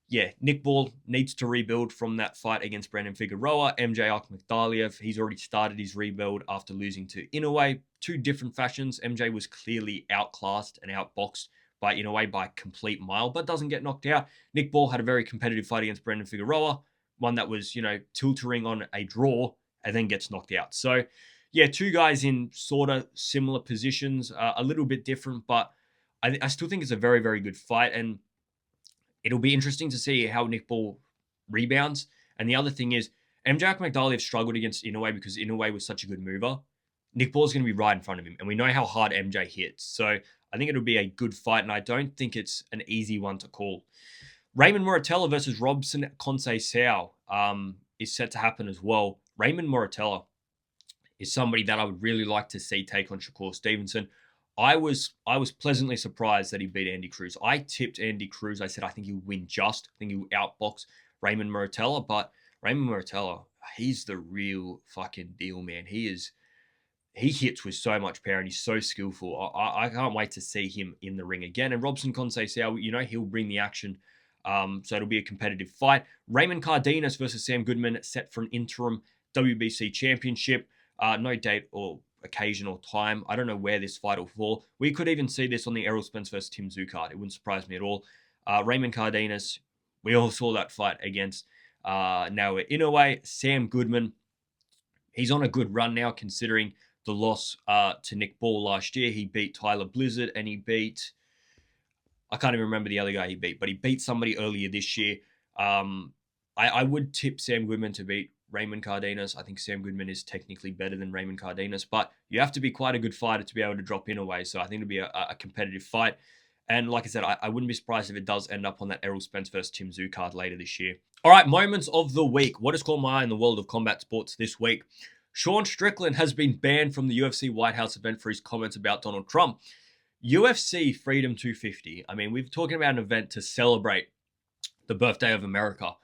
S1: Yeah, Nick Ball needs to rebuild from that fight against Brandon Figueroa. MJ Akhmakdaliev, he's already started his rebuild after losing to Inoue. Two different fashions. MJ was clearly outclassed and outboxed by Inoue by a complete mile, but doesn't get knocked out. Nick Ball had a very competitive fight against Brandon Figueroa, one that was, tiltering on a draw and then gets knocked out. So, yeah, two guys in sort of similar positions, a little bit different, but I still think it's a very, very good fight, and it'll be interesting to see how Nick Ball rebounds. And the other thing is, MJ Akhmakdaliev struggled against Inoue because Inoue was such a good mover. Nick Ball's going to be right in front of him, and we know how hard MJ hits. So I think it'll be a good fight, and I don't think it's an easy one to call. Raymond Muratella versus Robson Conceição is set to happen as well. Raymond Muratella is somebody that I would really like to see take on Shakur Stevenson. I was pleasantly surprised that he beat Andy Cruz. I tipped Andy Cruz. I said I think he'll win just. I think he'll outbox Raymond Muratella. But Raymond Muratella, he's the real fucking deal, man. He hits with so much power and he's so skillful. I can't wait to see him in the ring again. And Robson Conceição, he'll bring the action. So it'll be a competitive fight. Raymond Cardenas versus Sam Goodman set for an interim WBC championship. No date or occasion or time. I don't know where this fight will fall. We could even see this on the Errol Spence versus Tim Zucard. It wouldn't surprise me at all. Raymond Cardenas, We all saw that fight against Naoya Inoue. Sam Goodman, he's on a good run now considering the loss to Nick Ball last year. He beat Tyler Blizzard and he beat, I can't even remember the other guy he beat, but he beat somebody earlier this year. I would tip Sam Goodman to beat Raymond Cardenas. I think Sam Goodman is technically better than Raymond Cardenas, but you have to be quite a good fighter to be able to drop Inoue. So I think it'll be a competitive fight. And like I said, I wouldn't be surprised if it does end up on that Errol Spence versus Tim Tszyu card later this year. All right, moments of the week. What has caught my eye in the world of combat sports this week? Sean Strickland has been banned from the UFC White House event for his comments about Donald Trump. UFC Freedom 250. I mean, we're talking about an event to celebrate the birthday of America.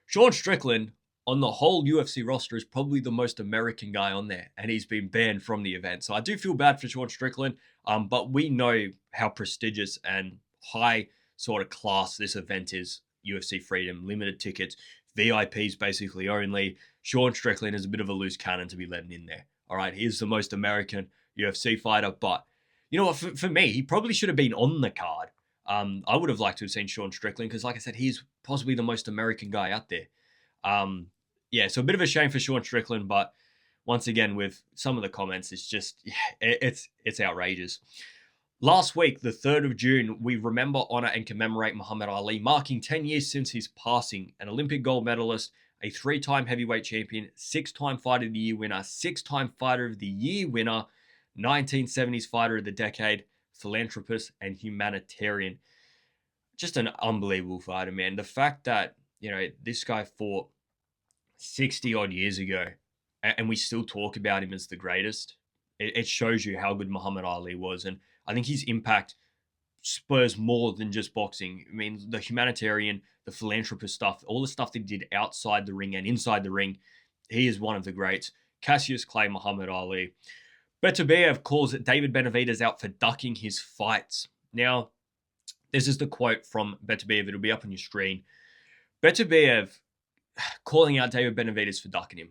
S1: Sean Strickland on the whole UFC roster is probably the most American guy on there, and he's been banned from the event. So I do feel bad for Sean Strickland, but we know how prestigious and high sort of class this event is. UFC Freedom, limited tickets, VIPs basically only. Sean Strickland is a bit of a loose cannon to be letting in there. All right, he is the most American UFC fighter, but you know what? For me, he probably should have been on the card. I would have liked to have seen Sean Strickland because, like I said, he's possibly the most American guy out there. Yeah, so a bit of a shame for Sean Strickland, but once again, with some of the comments, it's just, it's outrageous. Last week, the 3rd of June, we remember, honor, and commemorate Muhammad Ali, marking 10 years since his passing. An Olympic gold medalist, a 3-time heavyweight champion, 6-time Fighter of the Year winner, 6-time Fighter of the Year winner, 1970s Fighter of the Decade, philanthropist, and humanitarian. Just an unbelievable fighter, man. The fact that, you know, this guy fought 60 odd years ago and we still talk about him as the greatest, it shows you how good Muhammad Ali was. And I think his impact spurs more than just boxing. I mean, the humanitarian, the philanthropist stuff, all the stuff that he did outside the ring and inside the ring, he is one of the greats. Cassius Clay, Muhammad Ali. Beterbiev calls David Benavidez out for ducking his fights. Now, this is the quote from Beterbiev. It'll be up on your screen. Beterbiev calling out David Benavidez for ducking him.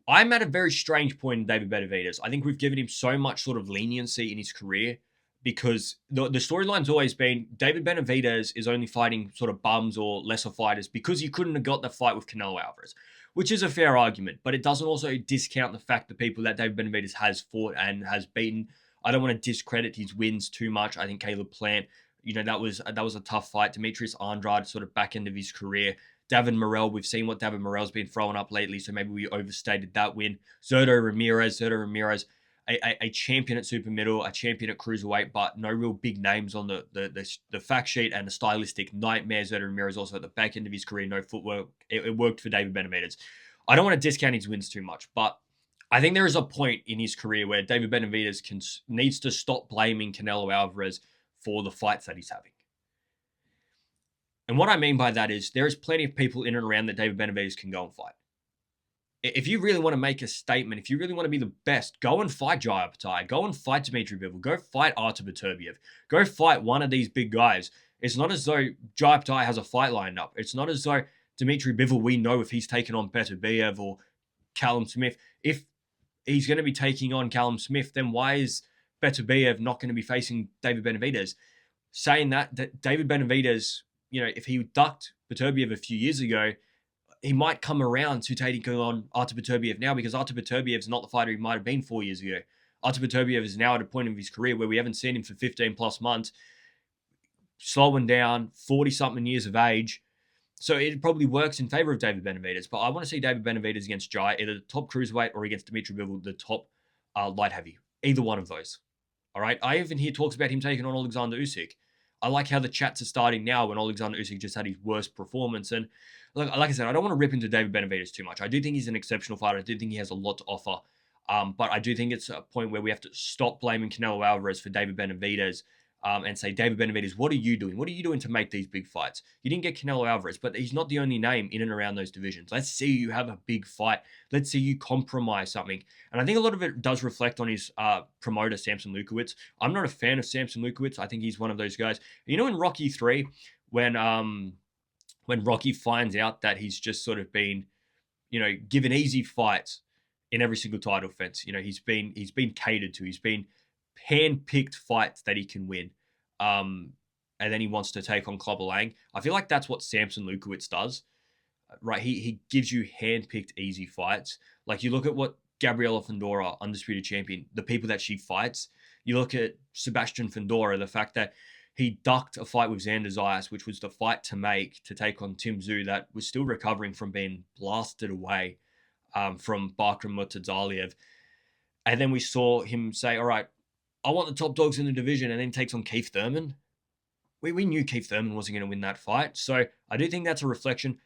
S1: I'm at a very strange point in David Benavidez. I think we've given him so much sort of leniency in his career because the storyline's always been David Benavidez is only fighting sort of bums or lesser fighters because he couldn't have got the fight with Canelo Alvarez, which is a fair argument, but it doesn't also discount the fact that people that David Benavidez has fought and has beaten. I don't want to discredit his wins too much. I think Caleb Plant, you know, that was a tough fight. Demetrius Andrade, sort of back end of his career. David Morrell, we've seen what David Morrell's been throwing up lately, so maybe we overstated that win. Zurdo Ramirez, a champion at super middle, a champion at cruiserweight, but no real big names on the fact sheet, and a stylistic nightmare. Zurdo Ramirez also at the back end of his career, no footwork. It worked for David Benavidez. I don't want to discount his wins too much, but I think there is a point in his career where David Benavidez needs to stop blaming Canelo Alvarez for the fights that he's having. And what I mean by that is there is plenty of people in and around that David Benavidez can go and fight. If you really want to make a statement, if you really want to be the best, go and fight Jai Opetaia. Go and fight Dmitry Bivol. Go fight Artur Beterbiev. Go fight one of these big guys. It's not as though Jai Opetaia has a fight lined up. It's not as though Dmitry Bivol, we know if he's taken on Beterbiev or Callum Smith. If he's going to be taking on Callum Smith, then why is Beterbiev not going to be facing David Benavidez? Saying that David Benavidez, you know, if he ducked Beterbiev a few years ago, he might come around to taking on Artur Beterbiev now because Artur Beterbiev is not the fighter he might have been 4 years ago. Artur Beterbiev is now at a point of his career where we haven't seen him for 15 plus months, slowing down, 40-something years of age. So it probably works in favor of David Benavidez. But I want to see David Benavidez against Jai, either the top cruiserweight or against Dmitry Bivol, the top light heavy. Either one of those. All right? I even hear talks about him taking on Alexander Usyk. I like how the chats are starting now when Alexander Usyk just had his worst performance. And like I said, I don't want to rip into David Benavidez too much. I do think he's an exceptional fighter. I do think he has a lot to offer. But I do think it's a point where we have to stop blaming Canelo Alvarez for David Benavidez and say, David Benavidez, what are you doing? What are you doing to make these big fights? You didn't get Canelo Alvarez, but he's not the only name in and around those divisions. Let's see you have a big fight. Let's see you compromise something. And I think a lot of it does reflect on his promoter, Samson Lukowicz. I'm not a fan of Samson Lukowicz. I think he's one of those guys. You know, in Rocky 3, when Rocky finds out that he's just sort of been, you know, given easy fights in every single title defense. You know, he's been catered to. He's been hand-picked fights that he can win. and then he wants to take on Clubber Lang. I feel like that's what Samson Lukowicz does, right? He gives you hand-picked easy fights. Like you look at what Gabriela Fundora, undisputed champion, the people that she fights. You look at Sebastian Fundora, the fact that he ducked a fight with Xander Zayas, which was the fight to make to take on Tim Tszyu, that was still recovering from being blasted away from Bakram Murtazaliev. And then we saw him say, all right, I want the top dogs in the division, and then takes on Keith Thurman. We knew Keith Thurman wasn't going to win that fight. So I do think that's a reflection.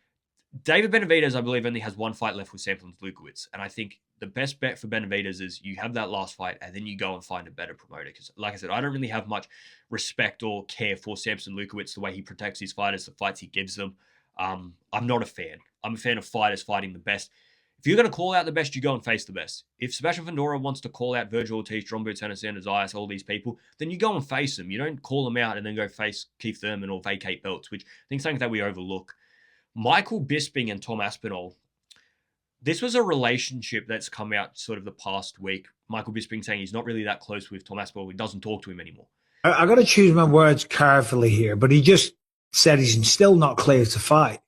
S1: David Benavidez, I believe, only has one fight left with Samson Lukowicz. And I think the best bet for Benavidez is you have that last fight and then you go and find a better promoter. Because, like I said, I don't really have much respect or care for Samson Lukowicz, the way he protects his fighters, the fights he gives them. I'm not a fan. I'm a fan of fighters fighting the best. If you're going to call out the best, you go and face the best. If Sebastian Fundora wants to call out Virgil Ortiz, John Boots, Xander Zayas, all these people, then you go and face them. You don't call them out and then go face Keith Thurman or vacate belts, which I think is something that we overlook. Michael Bisping and Tom Aspinall, this was a relationship that's come out sort of the past week. Michael Bisping saying he's not really that close with Tom Aspinall. He doesn't talk to him anymore.
S4: I got to choose my words carefully here, but he just said he's still not clear to fight.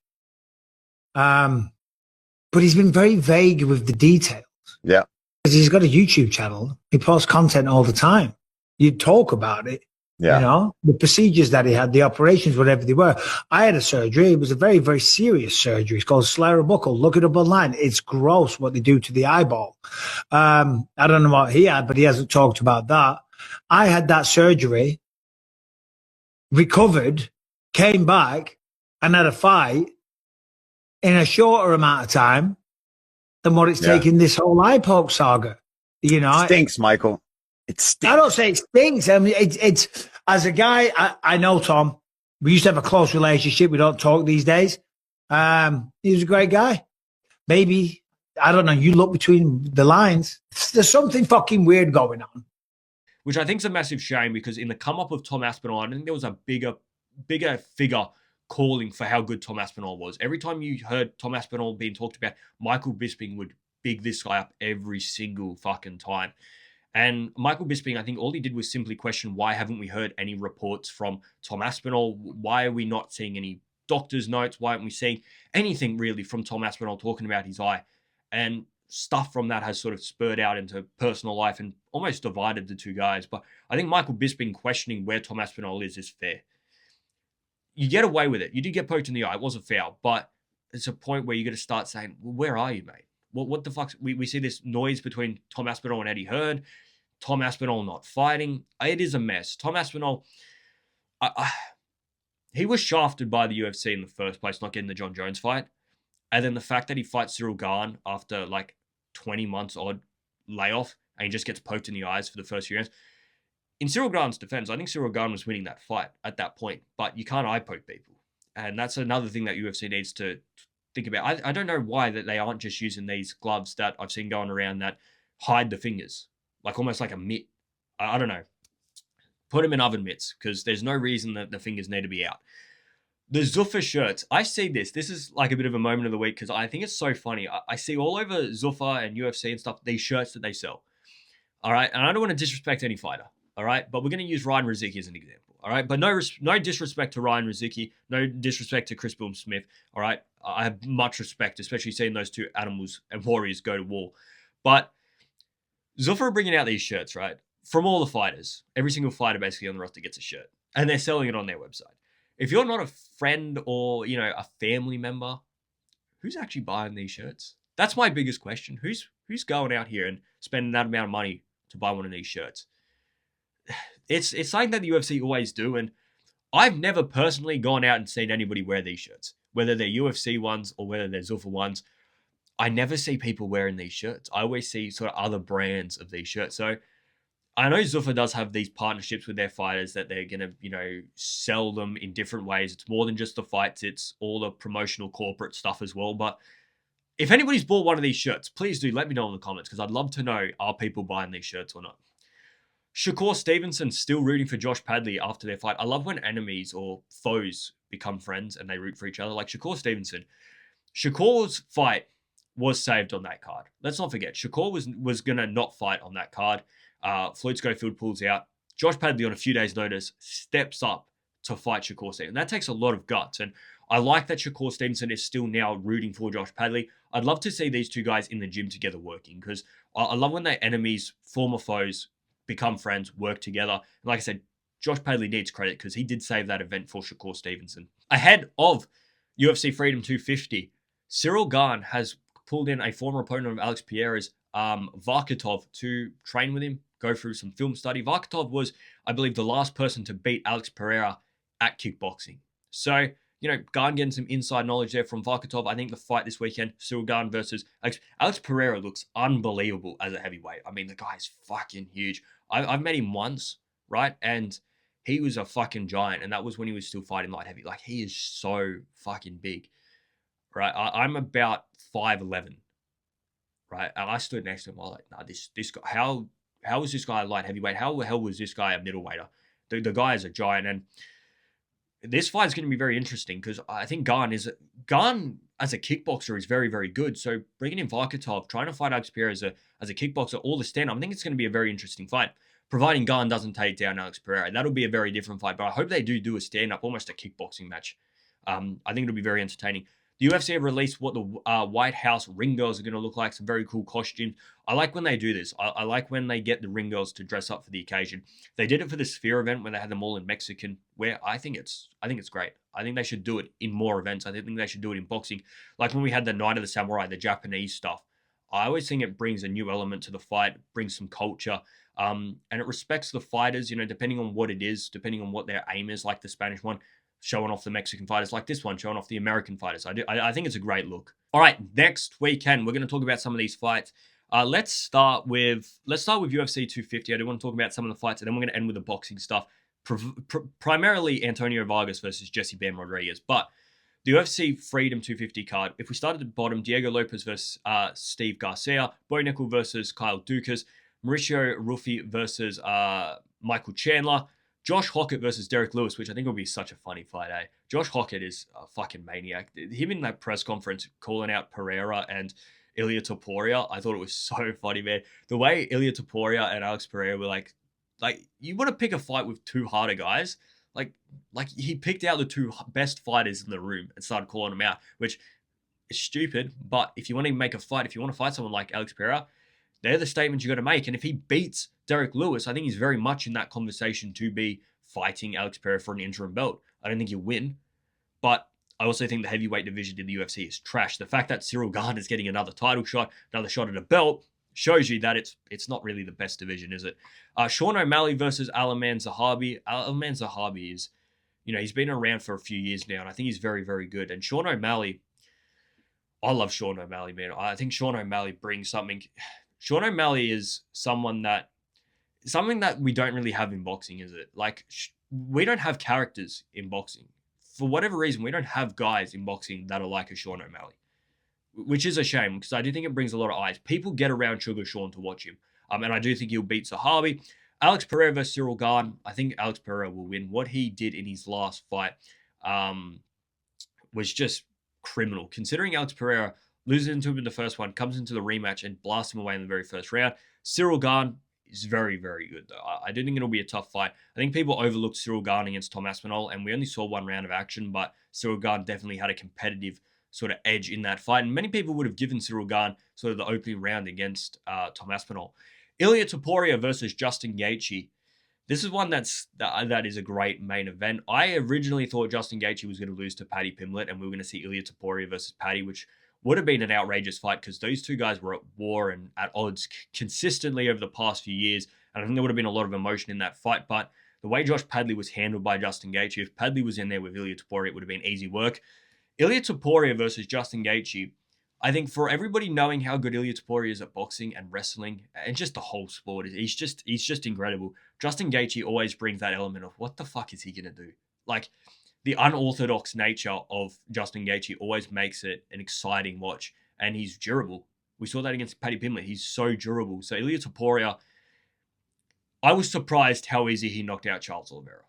S4: But he's been very vague with the details.
S5: Yeah.
S4: Because he's got a YouTube channel. He posts content all the time. You talk about it.
S5: Yeah.
S4: You know, the procedures that he had, the operations, whatever they were. I had a surgery. It was a very, very serious surgery. It's called sclerobuccal. Look it up online. It's gross what they do to the eyeball. I don't know what he had, but he hasn't talked about that. I had that surgery, recovered, came back, and had a fight in a shorter amount of time than what it's taken this whole eye poke saga. You know,
S5: it stinks, Michael. It stinks.
S4: I don't say it stinks. I mean, it's as a guy, I know Tom. We used to have a close relationship. We don't talk these days. He was a great guy. Maybe, I don't know, you look between the lines. There's something fucking weird going on.
S1: Which I think is a massive shame, because in the come up of Tom Aspinall, I think there was a bigger figure calling for how good Tom Aspinall was. Every time you heard Tom Aspinall being talked about, Michael Bisping would big this guy up every single fucking time. And Michael Bisping, I think all he did was simply question, why haven't we heard any reports from Tom Aspinall? Why are we not seeing any doctor's notes? Why aren't we seeing anything really from Tom Aspinall talking about his eye? And stuff from that has sort of spurred out into personal life and almost divided the two guys. But I think Michael Bisping questioning where Tom Aspinall is fair. You get away with it. You did get poked in the eye. It wasn't foul. But it's a point where you got to start saying, well, where are you, mate? What the fuck? We see this noise between Tom Aspinall and Eddie Hearn. Tom Aspinall not fighting. It is a mess. Tom Aspinall, he was shafted by the UFC in the first place, not getting the John Jones fight. And then the fact that he fights Cyril Gahn after like 20 months odd layoff, and he just gets poked in the eyes for the first few rounds. In Cyril Gahn's defense, I think Cyril Gahn was winning that fight at that point, but you can't eye poke people. And that's another thing that UFC needs to think about. I don't know why that they aren't just using these gloves that I've seen going around that hide the fingers, like almost like a mitt. I don't know. Put them in oven mitts, because there's no reason that the fingers need to be out. The Zuffa shirts, I see this. This is like a bit of a moment of the week, because I think it's so funny. I see all over Zuffa and UFC and stuff, these shirts that they sell. All right. And I don't want to disrespect any fighter. All right. But we're going to use Ryan Rozicki as an example. All right. But no disrespect to Ryan Rozicki. No disrespect to Chris Boom Smith. All right. I have much respect, especially seeing those two animals and warriors go to war. But Zuffa are bringing out these shirts, right? From all the fighters. Every single fighter basically on the roster gets a shirt. And they're selling it on their website. If you're not a friend or, you know, a family member, who's actually buying these shirts? That's my biggest question. Who's going out here and spending that amount of money to buy one of these shirts? It's something that the UFC always do, and I've never personally gone out and seen anybody wear these shirts, whether they're UFC ones or whether they're Zuffa ones. I never see people wearing these shirts. I always see sort of other brands of these shirts. So I know Zuffa does have these partnerships with their fighters that they're going to, you know, sell them in different ways. It's more than just the fights. It's all the promotional corporate stuff as well. But if anybody's bought one of these shirts, please do let me know in the comments, because I'd love to know, are people buying these shirts or not? Shakur Stevenson still rooting for Josh Padley after their fight. I love when enemies or foes become friends and they root for each other. Like Shakur Stevenson. Shakur's fight was saved on that card. Let's not forget, Shakur was going to not fight on that card. Floyd Schofield pulls out. Josh Padley, on a few days' notice, steps up to fight Shakur Stevenson. That takes a lot of guts. And I like that Shakur Stevenson is still now rooting for Josh Padley. I'd love to see these two guys in the gym together working, because I love when their enemies, former foes, become friends, work together. And like I said, Josh Padley needs credit because he did save that event for Shakur Stevenson. Ahead of UFC Freedom 250, Cyril Gane has pulled in a former opponent of Alex Pereira's, Vargas, to train with him, go through some film study. Vargas was, I believe, the last person to beat Alex Pereira at kickboxing. So, Gane getting some inside knowledge there from Vargas. I think the fight this weekend, Cyril Gane versus Alex Pereira, looks unbelievable as a heavyweight. I mean, the guy's fucking huge. I've met him once, right? And he was a fucking giant, and that was when he was still fighting light heavy. Like, he is so fucking big, right? I'm about 5'11", right? And I stood next to him. I was like, nah, this guy, how was this guy a light heavyweight? How the hell was this guy a middleweighter? The guy is a giant, and this fight is going to be very interesting because I think Gane as a kickboxer is very, very good. So bringing in Vargas, trying to fight Alex Pereira as a kickboxer, all the stand-up, I think it's going to be a very interesting fight. Providing Gane doesn't take down Alex Pereira, that'll be a very different fight. But I hope they do a stand-up, almost a kickboxing match. I think it'll be very entertaining. The UFC have released what the White House ring girls are going to look like. Some very cool costumes. I like when they do this. I like when they get the ring girls to dress up for the occasion. They did it for the Sphere event when they had them all in Mexican wear. I think it's great. I think they should do it in more events. I think they should do it in boxing. Like when we had the Night of the Samurai, the Japanese stuff. I always think it brings a new element to the fight, brings some culture. And it respects the fighters, depending on what it is, depending on what their aim is, like the Spanish one, showing off the Mexican fighters, like this one, showing off the American fighters. I think it's a great look. All right, next weekend, we're going to talk about some of these fights. Let's start with UFC 250. I do want to talk about some of the fights, and then we're going to end with the boxing stuff. Primarily Antonio Vargas versus Jesse Bam Rodriguez. But the UFC Freedom 250 card, if we start at the bottom, Diego Lopez versus Steve Garcia, Bo Nickel versus Kyle Dukas, Mauricio Ruffi versus Michael Chandler, Josh Hockett versus Derek Lewis, which I think will be such a funny fight, eh? Josh Hockett is a fucking maniac. Him in that press conference calling out Pereira and Ilia Topuria, I thought it was so funny, man. The way Ilia Topuria and Alex Pereira were like you want to pick a fight with two harder guys? Like he picked out the two best fighters in the room and started calling them out, which is stupid. But if you want to make a fight, if you want to fight someone like Alex Pereira, they're the statements you got to make. And if he beats Derek Lewis, I think he's very much in that conversation to be fighting Alex Pereira for an interim belt. I don't think he'll win. But I also think the heavyweight division in the UFC is trash. The fact that Cyril Gane is getting another title shot, another shot at a belt, shows you that it's not really the best division, is it? Sean O'Malley versus Alaman Zahabi. Alaman Zahabi is, he's been around for a few years now, and I think he's very, very good. And Sean O'Malley, I love Sean O'Malley, man. I think Sean O'Malley brings something. Sean O'Malley is something that we don't really have in boxing, is it? Like, we don't have characters in boxing. For whatever reason, we don't have guys in boxing that are like a Sean O'Malley, which is a shame because I do think it brings a lot of eyes. People get around Sugar Sean to watch him, and I do think he'll beat Zahabi. Alex Pereira versus Cyril Gane. I think Alex Pereira will win. What he did in his last fight was just criminal. Considering Alex Pereira loses to him in the first one, comes into the rematch and blasts him away in the very first round. Cyril Gane is very, very good, though. I do think it'll be a tough fight. I think people overlooked Cyril Gane against Tom Aspinall, and we only saw one round of action, but Cyril Gane definitely had a competitive sort of edge in that fight. And many people would have given Cyril Gane sort of the opening round against Tom Aspinall. Ilia Topuria versus Justin Gaethje. This is one that is a great main event. I originally thought Justin Gaethje was going to lose to Paddy Pimblett, and we were going to see Ilia Topuria versus Paddy, which would have been an outrageous fight because those two guys were at war and at odds consistently over the past few years. And I think there would have been a lot of emotion in that fight. But the way Josh Padley was handled by Justin Gaethje, if Padley was in there with Ilia Topuria, it would have been easy work. Ilia Topuria versus Justin Gaethje, I think for everybody knowing how good Ilia Topuria is at boxing and wrestling and just the whole sport, he's just incredible. Justin Gaethje always brings that element of what the fuck is he going to do? Like, the unorthodox nature of Justin Gaethje always makes it an exciting watch, and he's durable. We saw that against Paddy Pimblett. He's so durable. So Ilia Topuria, I was surprised how easy he knocked out Charles Oliveira.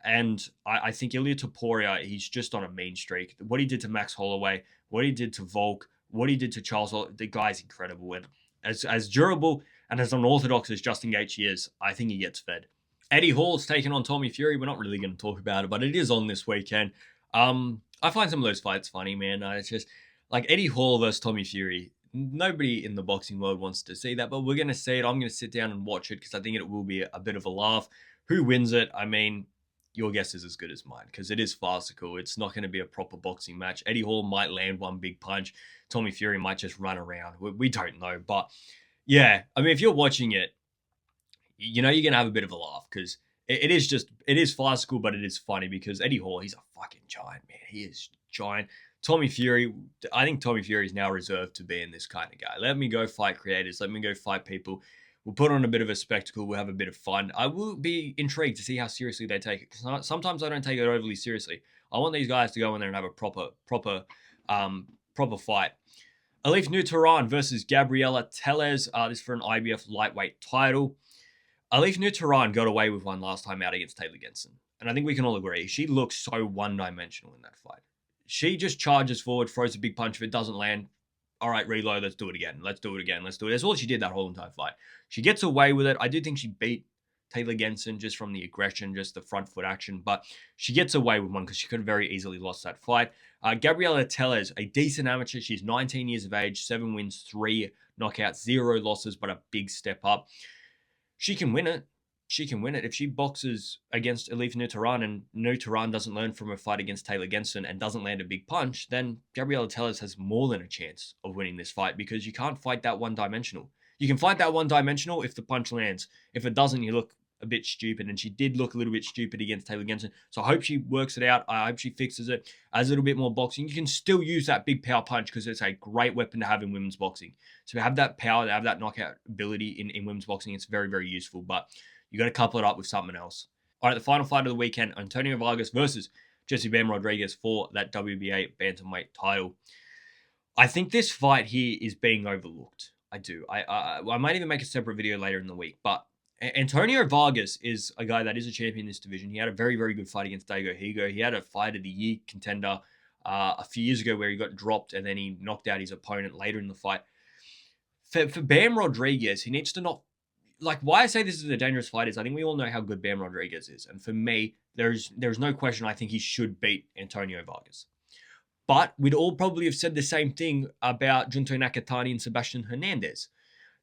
S1: And I think Ilia Topuria, he's just on a mean streak. What he did to Max Holloway, what he did to Volk, what he did to Charles Oliveira, the guy's incredible. And as durable and as unorthodox as Justin Gaethje is, I think he gets fed. Eddie Hall's taking on Tommy Fury. We're not really going to talk about it, but it is on this weekend. I find some of those fights funny, man. It's just like Eddie Hall versus Tommy Fury. Nobody in the boxing world wants to see that, but we're going to see it. I'm going to sit down and watch it because I think it will be a bit of a laugh. Who wins it? I mean, your guess is as good as mine because it is farcical. It's not going to be a proper boxing match. Eddie Hall might land one big punch. Tommy Fury might just run around. We don't know. But yeah, I mean, if you're watching it, you know you're going to have a bit of a laugh because it is farcical, but it is funny because Eddie Hall, he's a fucking giant, man. He is giant. Tommy Fury, I think Tommy Fury is now reserved to being this kind of guy. Let me go fight creators. Let me go fight people. We'll put on a bit of a spectacle. We'll have a bit of fun. I will be intrigued to see how seriously they take it. Because sometimes I don't take it overly seriously. I want these guys to go in there and have a proper fight. Alif Nuturan versus Gabriela Tellez. This is for an IBF lightweight title. Alif Nuturan got away with one last time out against Taylor Genson. And I think we can all agree. She looks so one-dimensional in that fight. She just charges forward, throws a big punch. If it doesn't land, all right, reload, let's do it again. Let's do it again. Let's do it. That's all she did that whole entire fight. She gets away with it. I do think she beat Taylor Genson just from the aggression, just the front foot action. But she gets away with one because she could have very easily lost that fight. Gabriela Tellez, a decent amateur. She's 19 years of age, 7 wins, 3 knockouts, 0 losses, but a big step up. She can win it. She can win it. If she boxes against Alif Nuturan and Nuturan doesn't learn from her fight against Taylor Genson and doesn't land a big punch, then Gabriela Tellez has more than a chance of winning this fight because you can't fight that one-dimensional. You can fight that one-dimensional if the punch lands. If it doesn't, you look a bit stupid, and she did look a little bit stupid against Taylor Genson. So I hope she works it out. I hope she fixes it, adds a little bit more boxing. You can still use that big power punch because it's a great weapon to have in women's boxing. So to have that power, to have that knockout ability in women's boxing, it's very, very useful. But you got to couple it up with something else. All right, the final fight of the weekend, Antonio Vargas versus Jesse Bam Rodriguez for that WBA bantamweight title. I think this fight here is being overlooked. I do. I might even make a separate video later in the week, but Antonio Vargas is a guy that is a champion in this division. He had a very, very good fight against Dago Higo. He had a fight of the year contender a few years ago where he got dropped and then he knocked out his opponent later in the fight. For Bam Rodriguez, he needs to not... Like, why I say this is a dangerous fight is I think we all know how good Bam Rodriguez is. And for me, there's no question I think he should beat Antonio Vargas. But we'd all probably have said the same thing about Junto Nakatani and Sebastian Hernandez.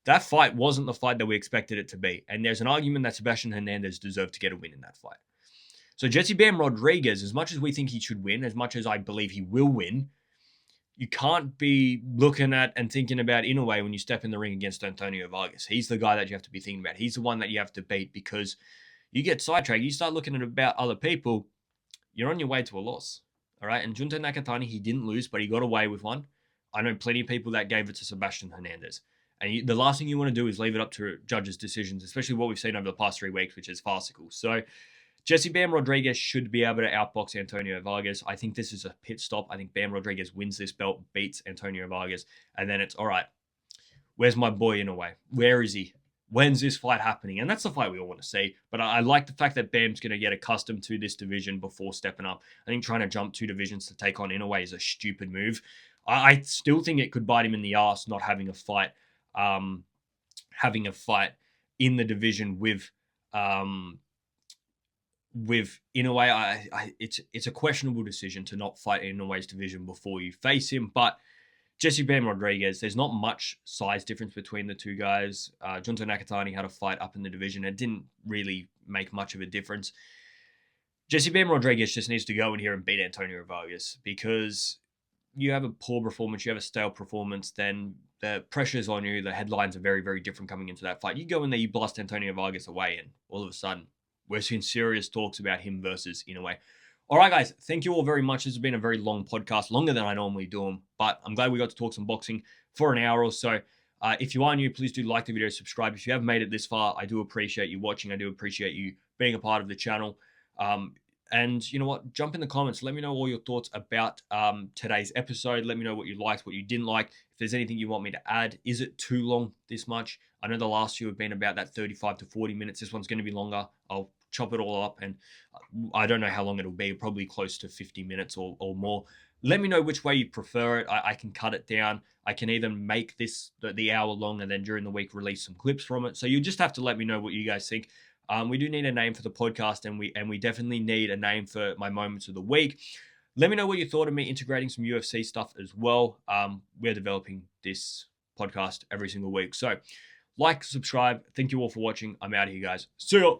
S1: That fight wasn't the fight that we expected it to be. And there's an argument that Sebastian Hernandez deserved to get a win in that fight. So Jesse Bam Rodriguez, as much as we think he should win, as much as I believe he will win, you can't be looking at and thinking about Inoue when you step in the ring against Antonio Vargas. He's the guy that you have to be thinking about. He's the one that you have to beat because you get sidetracked. You start looking at about other people, you're on your way to a loss. All right. And Junto Nakatani, he didn't lose, but he got away with one. I know plenty of people that gave it to Sebastian Hernandez. And the last thing you want to do is leave it up to judges' decisions, especially what we've seen over the past 3 weeks, which is farcical. So Jesse Bam Rodriguez should be able to outbox Antonio Vargas. I think this is a pit stop. I think Bam Rodriguez wins this belt, beats Antonio Vargas, and then it's, all right, where's my boy Inoue? Where is he? When's this fight happening? And that's the fight we all want to see. But I like the fact that Bam's going to get accustomed to this division before stepping up. I think trying to jump 2 divisions to take on Inoue is a stupid move. I still think it could bite him in the ass not having a fight. Having a fight in the division with Inoue, it's a questionable decision to not fight in Inoue's division before you face him. But Jesse Bam Rodriguez, there's not much size difference between the two guys. Junto Nakatani had a fight up in the division. It didn't really make much of a difference. Jesse Bam Rodriguez just needs to go in here and beat Antonio Vargas because you have a poor performance, you have a stale performance, then the pressure's on you. The headlines are very, very different coming into that fight. You go in there, you blast Antonio Vargas away, and all of a sudden, we're seeing serious talks about him versus Inoue. All right, guys, thank you all very much. This has been a very long podcast, longer than I normally do them, but I'm glad we got to talk some boxing for an hour or so. If you are new, please do like the video, subscribe. If you have made it this far, I do appreciate you watching. I do appreciate you being a part of the channel. And you know what? Jump in the comments. Let me know all your thoughts about today's episode. Let me know what you liked, what you didn't like. If there's anything you want me to add. Is it too long this much? I know the last few have been about that 35 to 40 minutes. This one's going to be longer. I'll chop it all up, and I don't know how long it'll be. Probably close to 50 minutes or more. Let me know which way you prefer it. I can cut it down. I can either make this the hour long and then during the week release some clips from it. So you just have to let me know what you guys think. We do need a name for the podcast, and we definitely need a name for my moments of the week. Let me know what you thought of me integrating some UFC stuff as well. We're developing this podcast every single week. So like, subscribe. Thank you all for watching. I'm out of here, guys. See ya.